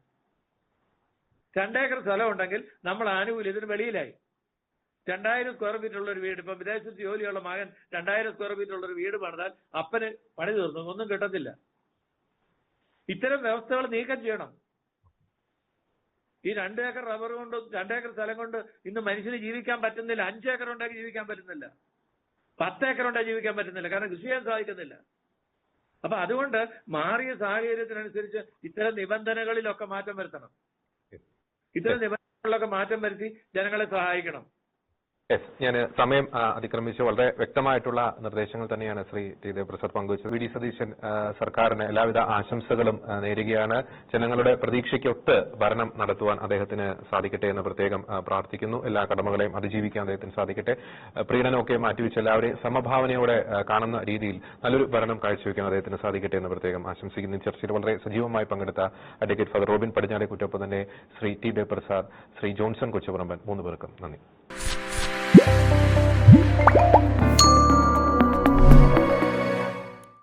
2 ഏക്കർ സ്ഥലം ഉണ്ടെങ്കിൽ നമ്മൾ ആനുകൂല്യത്തിന് വെളിയിലായി. 2000 സ്ക്വയർ ഫീറ്റ് ഉള്ള ഒരു വീട്, ഇപ്പൊ വിദേശത്ത് ജോലിയുള്ള മകൻ 2000 സ്ക്വയർ ഫീറ്റ് ഉള്ള ഒരു വീട് പണിതാൽ അപ്പന് പണി തീർന്നു, ഒന്നും കിട്ടത്തില്ല. ഇത്തരം വ്യവസ്ഥകൾ നീക്കം ചെയ്യണം. ഈ 2 ഏക്കർ റബ്ബർ കൊണ്ട് 2 ഏക്കർ സ്ഥലം കൊണ്ട് ഇന്ന് മനുഷ്യന് ജീവിക്കാൻ പറ്റുന്നില്ല. 5 ഏക്കർ ഉണ്ടാക്കി ജീവിക്കാൻ പറ്റുന്നില്ല. 10 ഏക്കർ ഉണ്ടാക്കി ജീവിക്കാൻ പറ്റുന്നില്ല. കാരണം കൃഷി ചെയ്യാൻ സാധിക്കുന്നില്ല. അപ്പൊ അതുകൊണ്ട് മാറിയ സാഹചര്യത്തിനനുസരിച്ച് ഇത്തരം നിബന്ധനകളിലൊക്കെ മാറ്റം വരുത്തണം. ഇത്തരം നിബന്ധനകളിലൊക്കെ മാറ്റം വരുത്തി ജനങ്ങളെ സഹായിക്കണം. ഞാൻ സമയം അതിക്രമിച്ച് വളരെ വ്യക്തമായിട്ടുള്ള നിർദ്ദേശങ്ങൾ തന്നെയാണ് ശ്രീ ടി ദേവപ്രസാദ് പങ്കുവച്ചത്. വി.ഡി. സതീശൻ സർക്കാരിന് എല്ലാവിധ ആശംസകളും നേരുകയാണ്. ജനങ്ങളുടെ പ്രതീക്ഷയ്ക്കൊത്ത് ഭരണം നടത്തുവാൻ അദ്ദേഹത്തിന് സാധിക്കട്ടെ എന്ന് പ്രത്യേകം പ്രാർത്ഥിക്കുന്നു. എല്ലാ കടമകളെയും അതിജീവിക്കാൻ അദ്ദേഹത്തിന് സാധിക്കട്ടെ. പ്രീണനമൊക്കെ മാറ്റിവെച്ച് എല്ലാവരെയും സമഭാവനയോടെ കാണുന്ന രീതിയിൽ നല്ലൊരു ഭരണം കാഴ്ചവെക്കാൻ അദ്ദേഹത്തിന് സാധിക്കട്ടെ എന്ന് പ്രത്യേകം ആശംസിക്കുന്നു. ഈ ചർച്ചയിൽ വളരെ സജീവമായി പങ്കെടുത്ത അഡ്വക്കേറ്റ് ഫാദർ റോബിൻ പടിഞ്ഞാറേക്കുറ്റൊപ്പം തന്നെ ശ്രീ ടി ദേവപ്രസാദ്, ശ്രീ ജോൺസൺ കൊച്ചുപറമ്പൻ, 3 പേർക്കും നന്ദി.